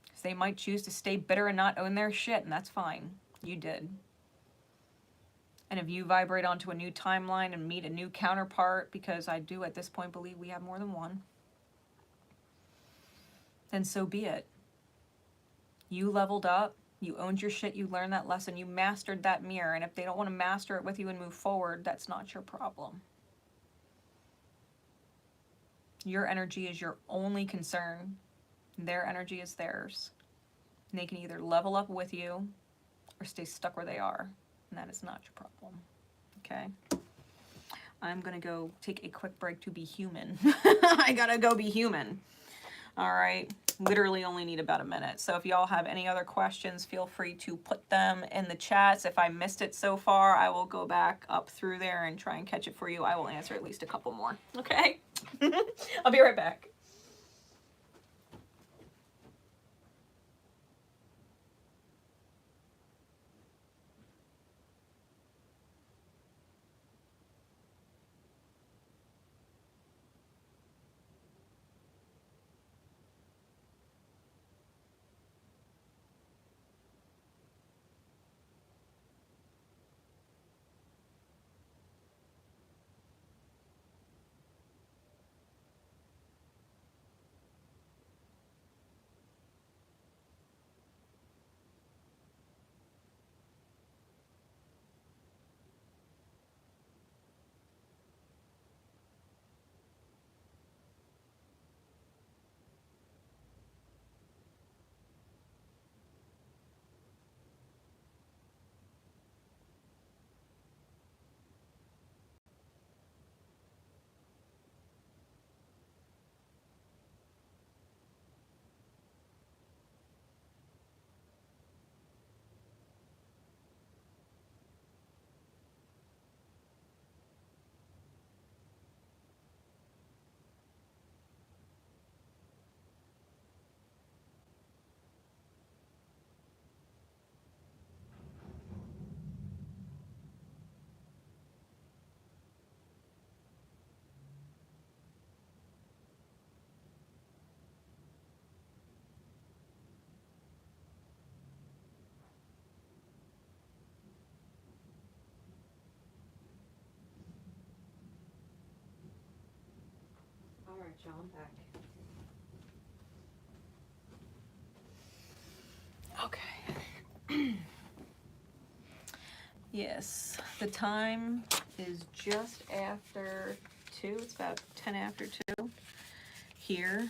Because they might choose to stay bitter and not own their shit, and that's fine. You did. And if you vibrate onto a new timeline and meet a new counterpart, because I do at this point believe we have more than one, then so be it. You leveled up. You owned your shit, you learned that lesson, you mastered that mirror, and if they don't want to master it with you and move forward, that's not your problem. Your energy is your only concern. Their energy is theirs. And they can either level up with you or stay stuck where they are, and that is not your problem. Okay? I'm going to go take a quick break to be human. I gotta go be human. All right. Literally only need about a minute. So if y'all have any other questions, feel free to put them in the chats. If I missed it so far, I will go back up through there and try and catch it for you. I will answer at least a couple more. Okay? I'll be right back. Alright, y'all, I'm back. Okay. Yes, the time is just after 2. It's about 10 after 2 here.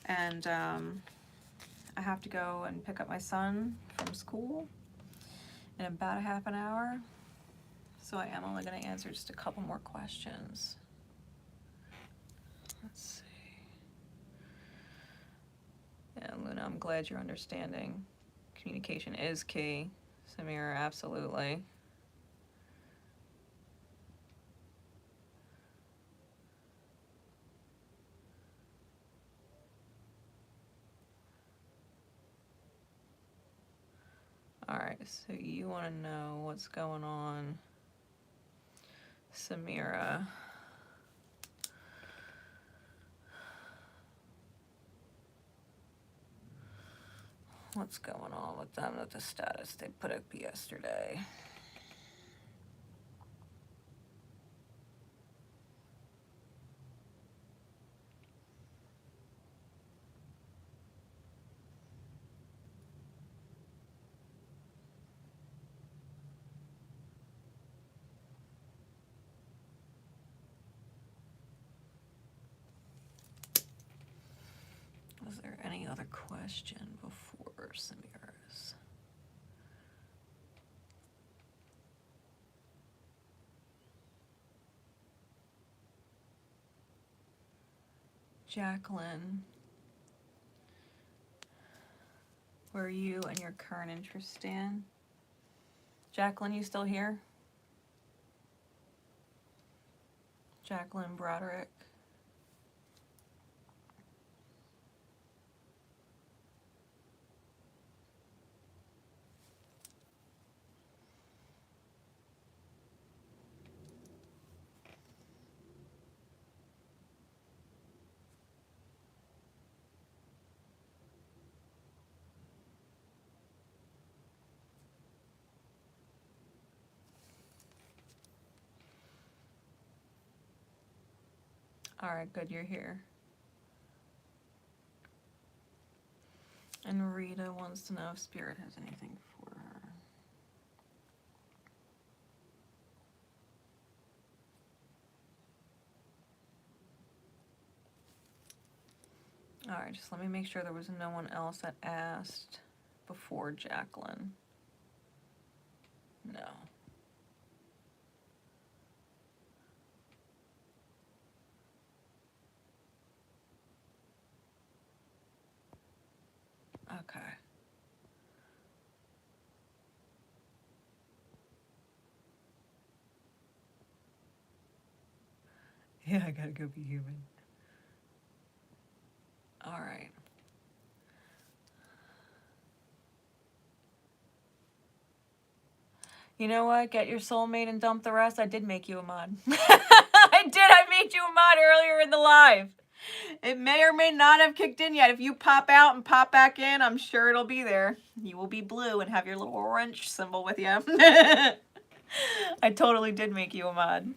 And I have to go and pick up my son from school in about a half an hour. So I am only going to answer just a couple more questions. Let's see. Yeah, Luna, I'm glad you're understanding. Communication is key. Samira, absolutely. All right, so you want to know what's going on, Samira. What's going on with them with the status they put up yesterday? Was there any other question before Samira's? Jacqueline, where you and your current interest stand? Jacqueline, you still here? Jacqueline Broderick. All right, good, you're here. And Rita wants to know if Spirit has anything for her. All right, just let me make sure there was no one else that asked before Jacqueline. No. Okay. Yeah, I gotta go be human. All right. You know what? Get your soulmate and dump the rest. I did make you a mod. I made you a mod earlier in the live. It may or may not have kicked in yet. If you pop out and pop back in, I'm sure it'll be there. You will be blue and have your little orange symbol with you. I totally did make you a mod.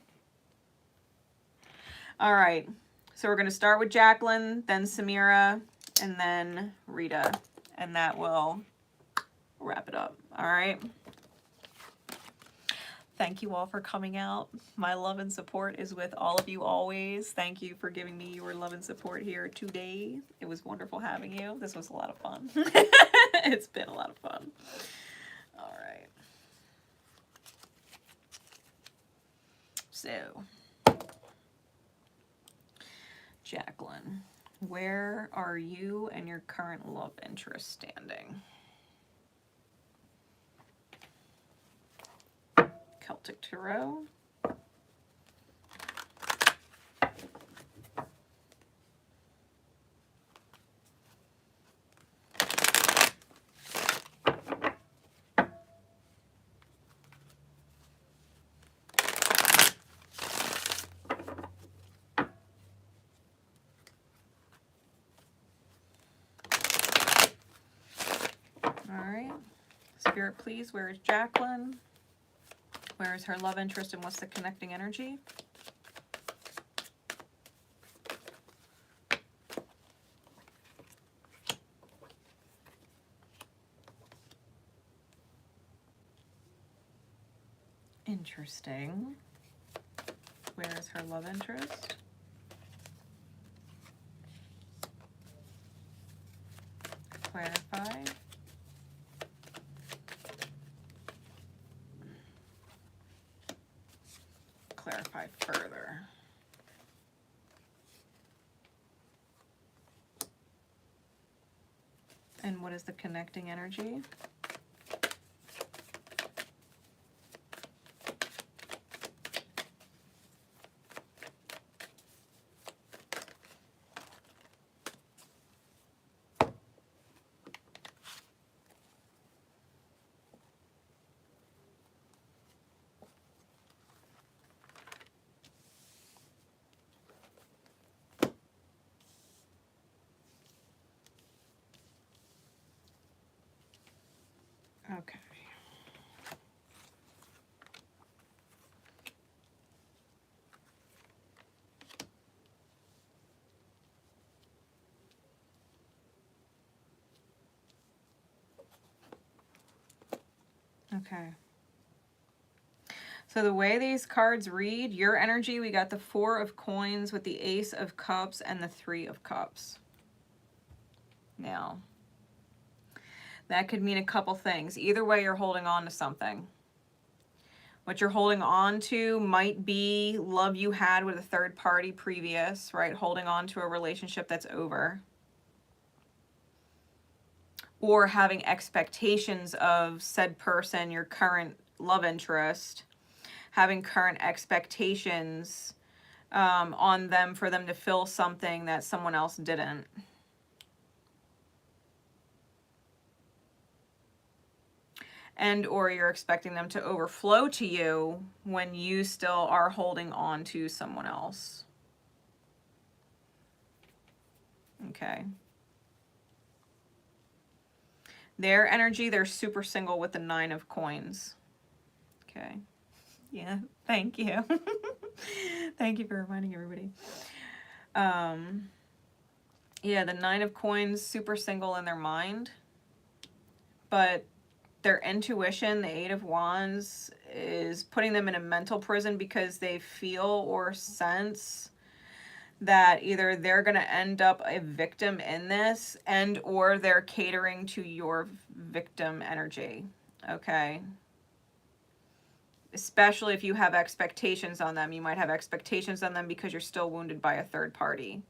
All right. So we're going to start with Jacqueline, then Samira, and then Rita. And that will wrap it up. All right. Thank you all for coming out. My love and support is with all of you always. Thank you for giving me your love and support here today. It was wonderful having you. This was a lot of fun. It's been a lot of fun. All right. So, Jacqueline, where are you and your current love interest standing? Celtic Tarot. All right. Spirit, please, where is Jacqueline? Where is her love interest and what's the connecting energy? Interesting. Where is her love interest? Clarify. Clarify further. And what is the connecting energy? Okay. Okay. So the way these cards read, your energy, we got the 4 of coins with the Ace of Cups and the 3 of Cups. Now, that could mean a couple things. Either way, you're holding on to something. What you're holding on to might be love you had with a third party previous, right? Holding on to a relationship that's over. Or having expectations of said person, your current love interest, having current expectations on them for them to fill something that someone else didn't. And or you're expecting them to overflow to you when you still are holding on to someone else. Okay. Their energy, they're super single with the 9 of coins. Okay. Yeah, thank you. Thank you for reminding everybody. Yeah, the 9 of coins, super single in their mind. But their intuition, the 8 of wands, is putting them in a mental prison because they feel or sense that either they're going to end up a victim in this and or they're catering to your victim energy. Okay. Especially if you have expectations on them. You might have expectations on them because you're still wounded by a third party.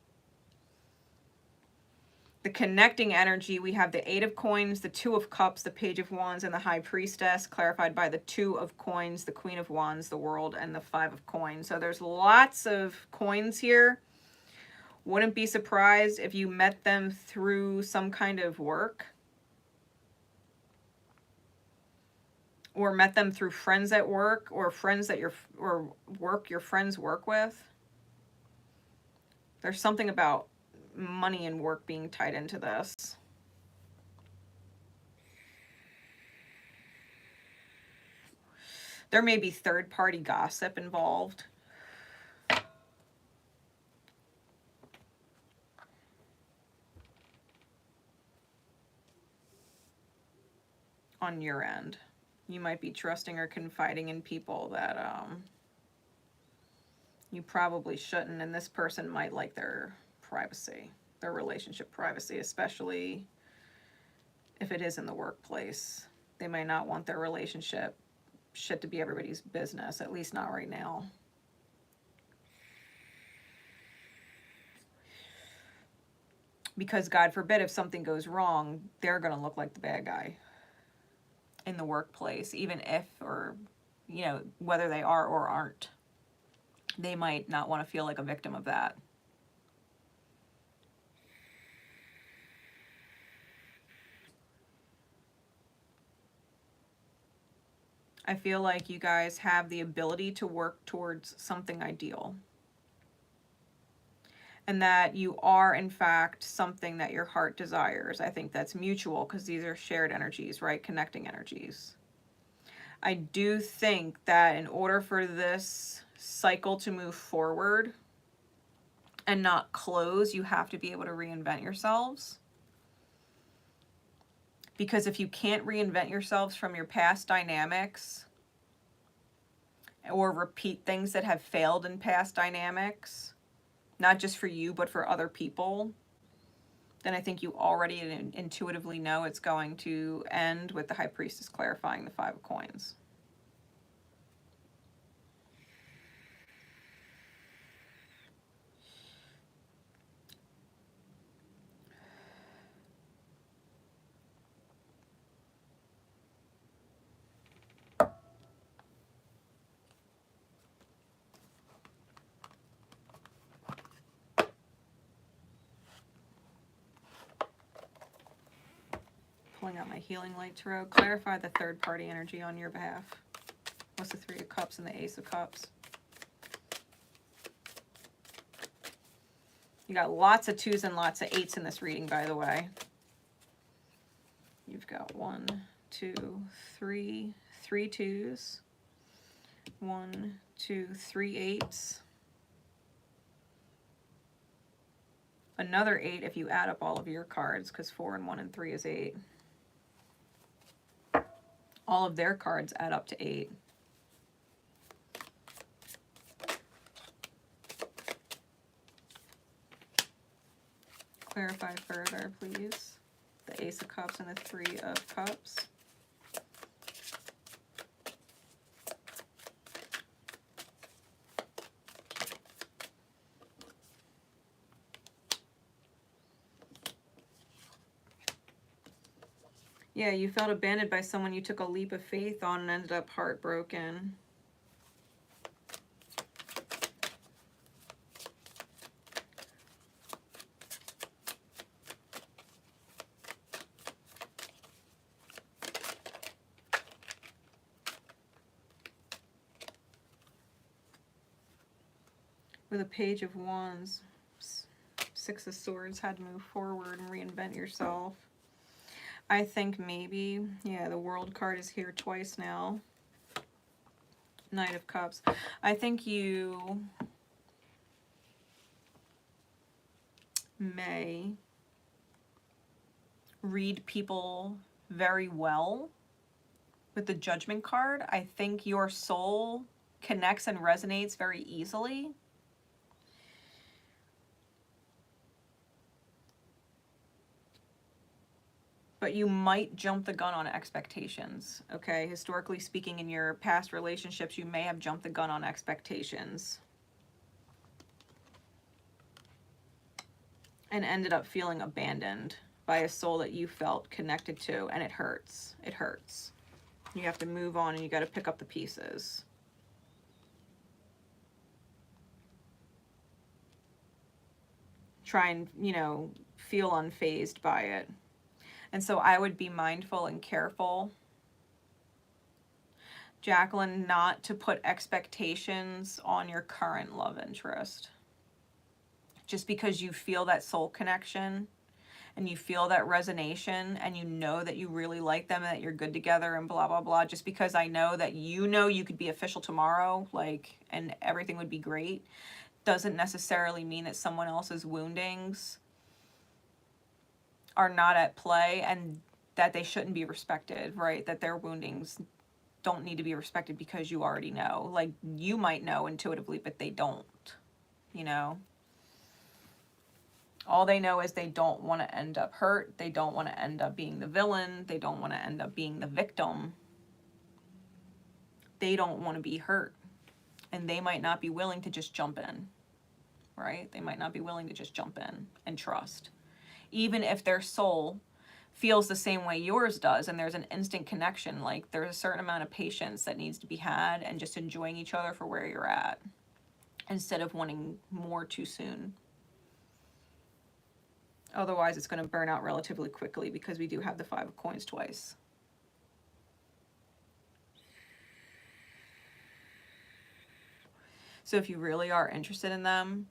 The connecting energy, we have the 8 of coins, the 2 of cups, the page of wands, and the high priestess, clarified by the 2 of coins, the queen of wands, the world, and the 5 of coins. So there's lots of coins here. Wouldn't be surprised if you met them through some kind of work. Or met them through friends at work, or friends that your friends work with. There's something about money and work being tied into this. There may be third-party gossip involved. On your end. You might be trusting or confiding in people that you probably shouldn't, and this person might like their privacy, their relationship privacy, especially if it is in the workplace. They might not want their relationship shit to be everybody's business, at least not right now. Because God forbid if something goes wrong, they're going to look like the bad guy in the workplace, even if, or, you know, whether they are or aren't. They might not want to feel like a victim of that. I feel like you guys have the ability to work towards something ideal. And that you are, in fact, something that your heart desires. I think that's mutual because these are shared energies, right? Connecting energies. I do think that in order for this cycle to move forward and not close, you have to be able to reinvent yourselves. Because if you can't reinvent yourselves from your past dynamics, or repeat things that have failed in past dynamics, not just for you, but for other people, then I think you already intuitively know it's going to end with the High Priestess clarifying the Five of Coins. Pulling out my Healing Light Tarot. Clarify the third party energy on your behalf. What's the Three of Cups and the Ace of Cups? You got lots of 2s and lots of 8s in this reading, by the way. You've got 1, 2, 3, 3 2s. 1, 2, 3 8s. Another 8 if you add up all of your cards, because 4 and 1 and 3 is 8. All of their cards add up to 8. Clarify further, please. The Ace of Cups and the Three of Cups. Yeah, you felt abandoned by someone you took a leap of faith on and ended up heartbroken. With a Page of Wands, Six of Swords, had to move forward and reinvent yourself. I think maybe, yeah, the World card is here twice now. Knight of Cups. I think you may read people very well with the Judgment card. I think your soul connects and resonates very easily. But you might jump the gun on expectations, okay? Historically speaking, in your past relationships, you may have jumped the gun on expectations and ended up feeling abandoned by a soul that you felt connected to, and it hurts. It hurts. You have to move on and you got to pick up the pieces. Try and, you know, feel unfazed by it. And so I would be mindful and careful, Jacqueline, not to put expectations on your current love interest. Just because you feel that soul connection and you feel that resonation and you know that you really like them and that you're good together and blah, blah, blah, just because I know that you could be official tomorrow, like, and everything would be great, doesn't necessarily mean that someone else's woundings are not at play and that they shouldn't be respected, right? That their woundings don't need to be respected because you already know. Like, you might know intuitively, but they don't, you know? All they know is they don't want to end up hurt. They don't want to end up being the villain. They don't want to end up being the victim. They don't want to be hurt. And they might not be willing to just jump in, right? They might not be willing to just jump in and trust. Even if their soul feels the same way yours does and there's an instant connection, like there's a certain amount of patience that needs to be had and just enjoying each other for where you're at instead of wanting more too soon. Otherwise, it's going to burn out relatively quickly because we do have the Five of Coins twice. So if you really are interested in them,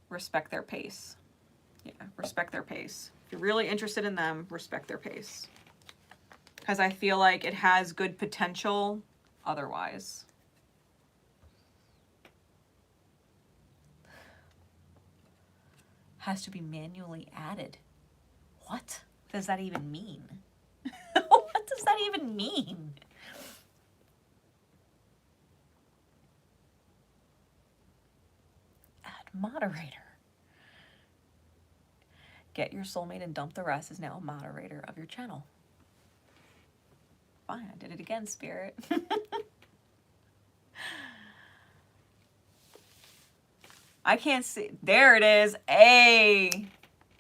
respect their pace. Yeah, respect their pace. If you're really interested in them, respect their pace. Because I feel like it has good potential otherwise. Has to be manually added. What does that even mean? What does that even mean? Get your soulmate and dump the rest is now a moderator of your channel. Fine, I did it again, Spirit. I can't see. There it is. Hey,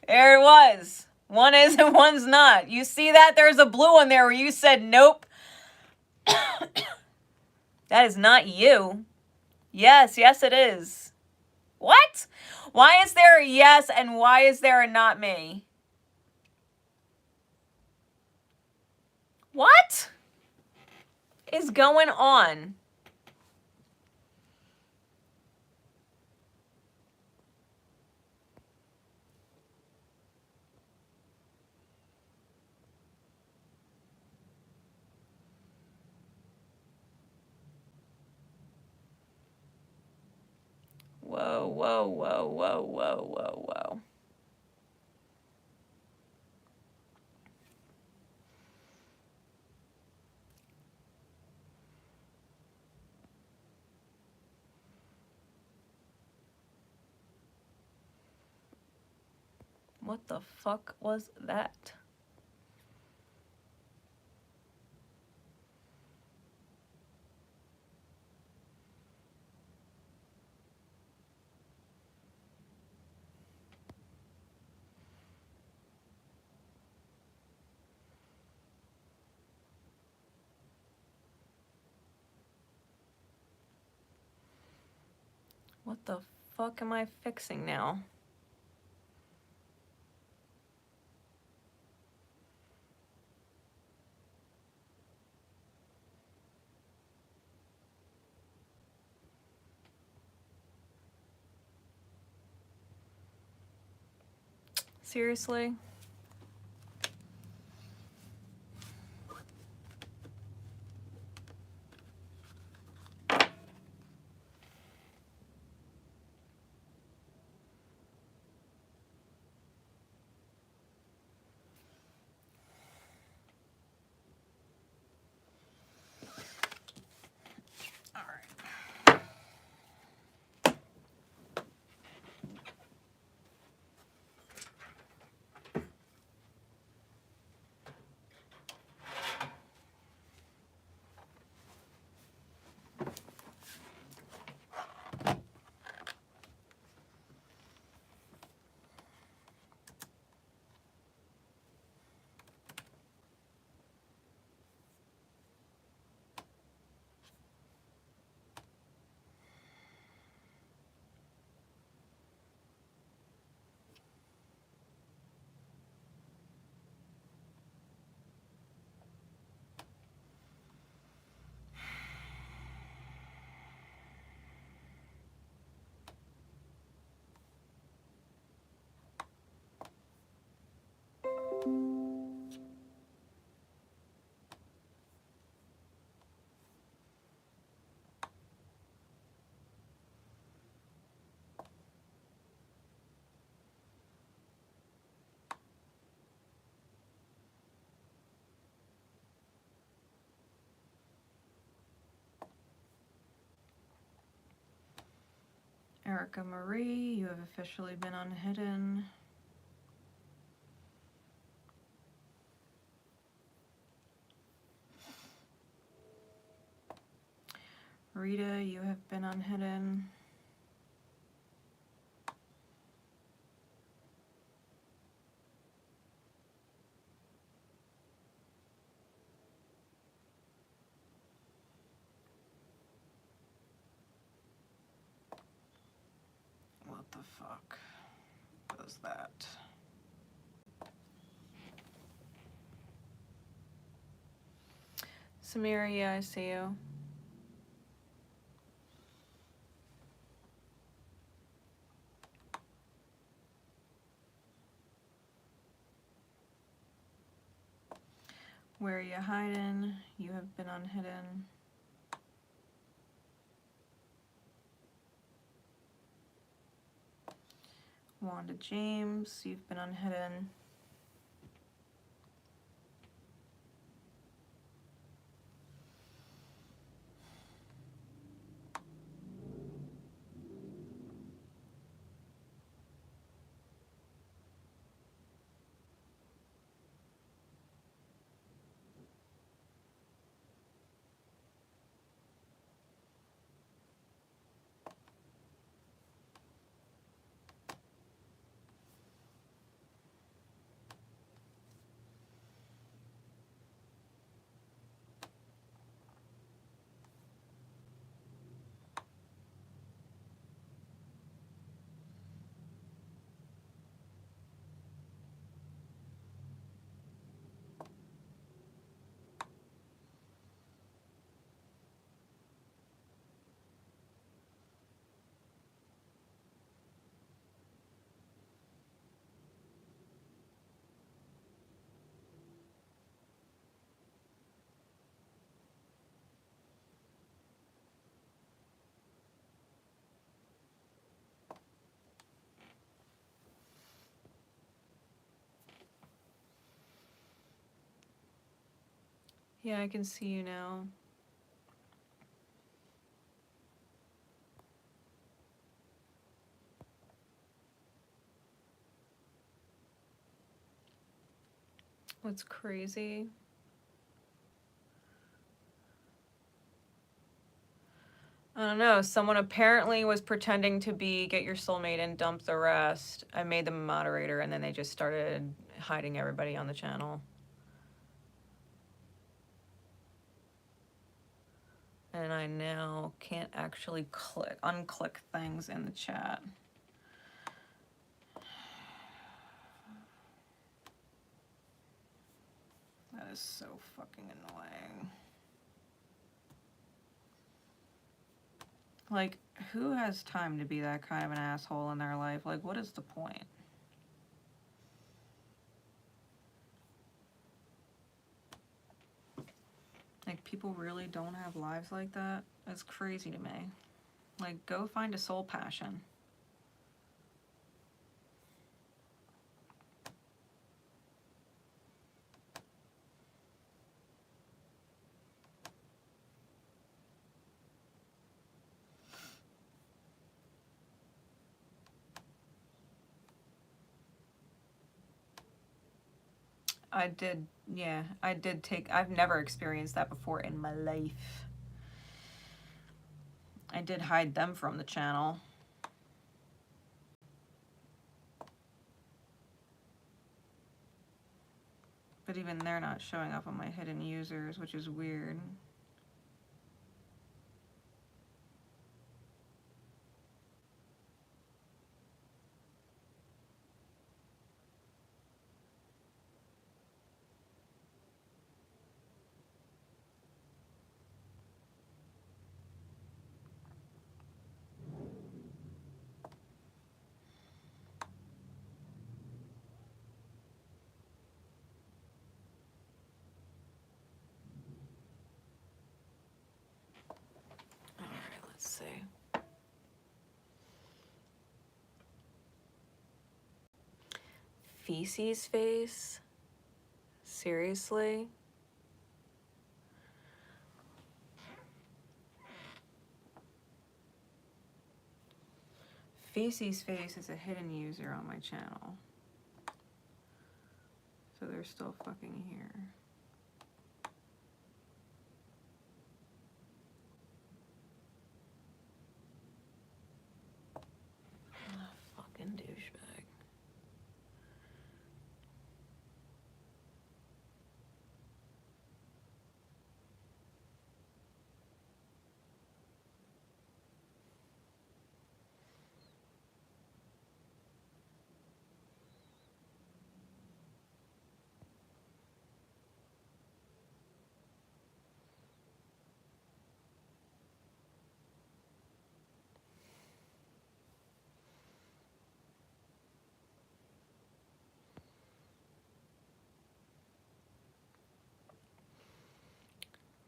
there it was. One is and one's not. You see that? There's a blue one there where you said nope. That is not you. Yes, yes it is. What? Why is there a yes and why is there a not me? What is going on? Whoa, whoa, whoa, whoa, whoa, whoa, whoa. What the fuck was that? What the fuck am I fixing now? Seriously? Erica Marie, you have officially been unhidden. Rita, you have been unhidden. What the fuck was that? Samira, yeah, I see you. Where are you hiding? You have been unhidden. Wanda James, you've been unhidden. Yeah, I can see you now. What's crazy? I don't know. Someone apparently was pretending to be get your soulmate and dump the rest. I made them a moderator and then they just started hiding everybody on the channel. And I now can't actually unclick things in the chat. That is so fucking annoying. Like, who has time to be that kind of an asshole in their life? Like, what is the point? Like, people really don't have lives like that? That's crazy to me. Like, go find a soul passion. I did, yeah, I did take, I've never experienced that before in my life. I did hide them from the channel. But even they're not showing up on my hidden users, which is weird. All right, let's see. Feces face? Seriously? Feces face is a hidden user on my channel. So they're still fucking here. Oh, fucking douchebag.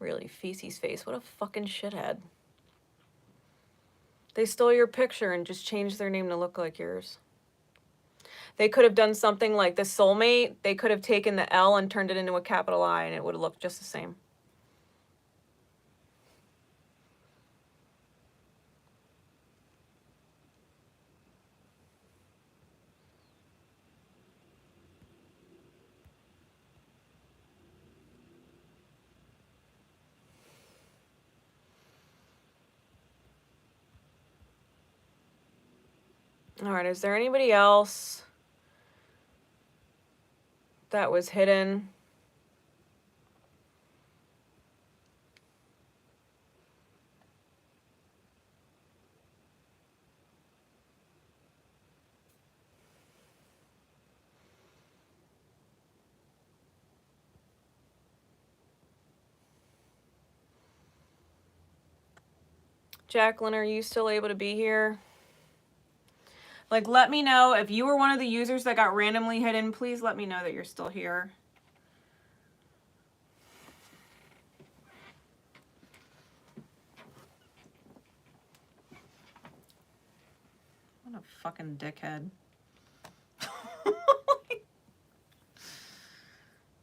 Really, Feces face, what a fucking shithead. They stole your picture and just changed their name to look like yours. They could have done something like the soulmate. They could have taken the L and turned it into a capital I and it would have looked just the same. All right, is there anybody else that was hidden? Jacqueline, are you still able to be here? Like, let me know if you were one of the users that got randomly hidden. Please let me know that you're still here. What a fucking dickhead.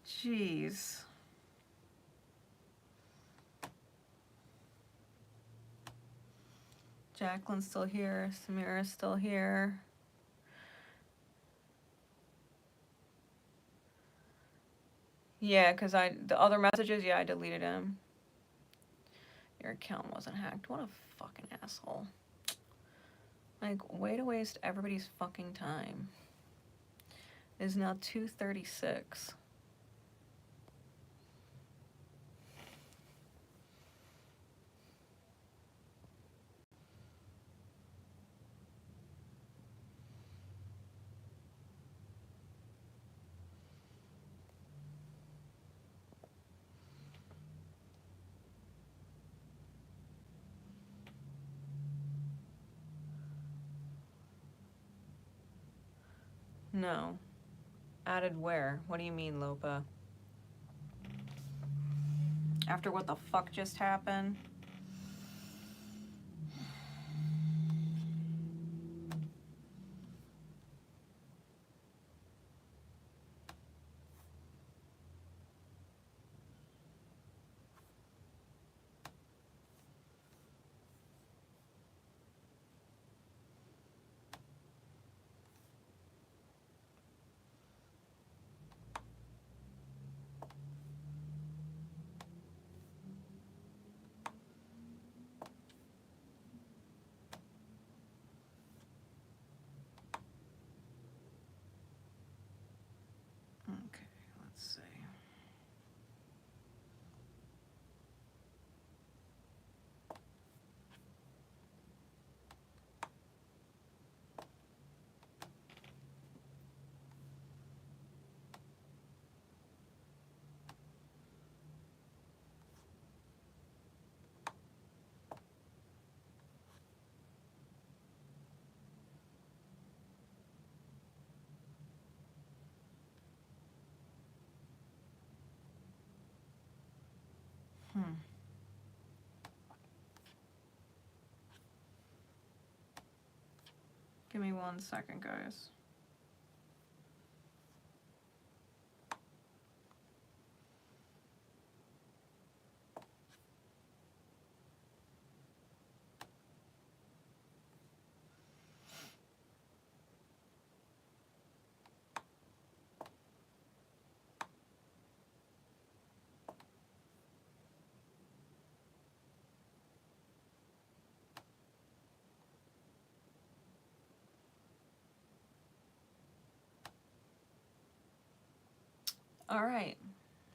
Jeez. Jacqueline's still here. Samira's still here. Yeah, because the other messages, yeah, I deleted them. Your account wasn't hacked. What a fucking asshole. Like, way to waste everybody's fucking time. It is now 2:36. No. Added where? What do you mean, Lopa? After what the fuck just happened? Okay, let's see. Give me 1 second, guys. All right.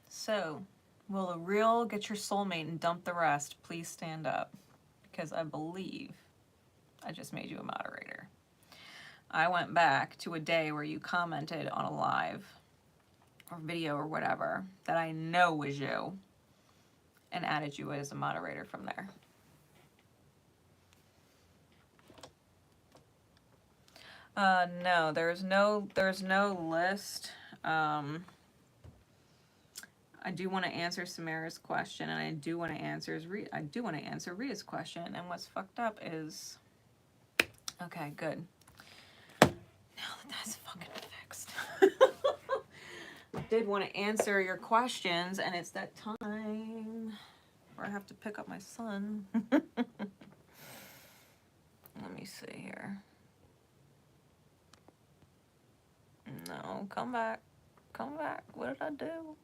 So, will a real get your soulmate and dump the rest? Please stand up, because I believe I just made you a moderator. I went back to a day where you commented on a live or video or whatever that I know was you and added you as a moderator from there. No, there's no list. I do want to answer Samara's question, and I do want to answer Ria's question. And what's fucked up is, okay, good. Now that that's fucking fixed, I did want to answer your questions, and it's that time where I have to pick up my son. Let me see here. No, come back. Come back. What did I do?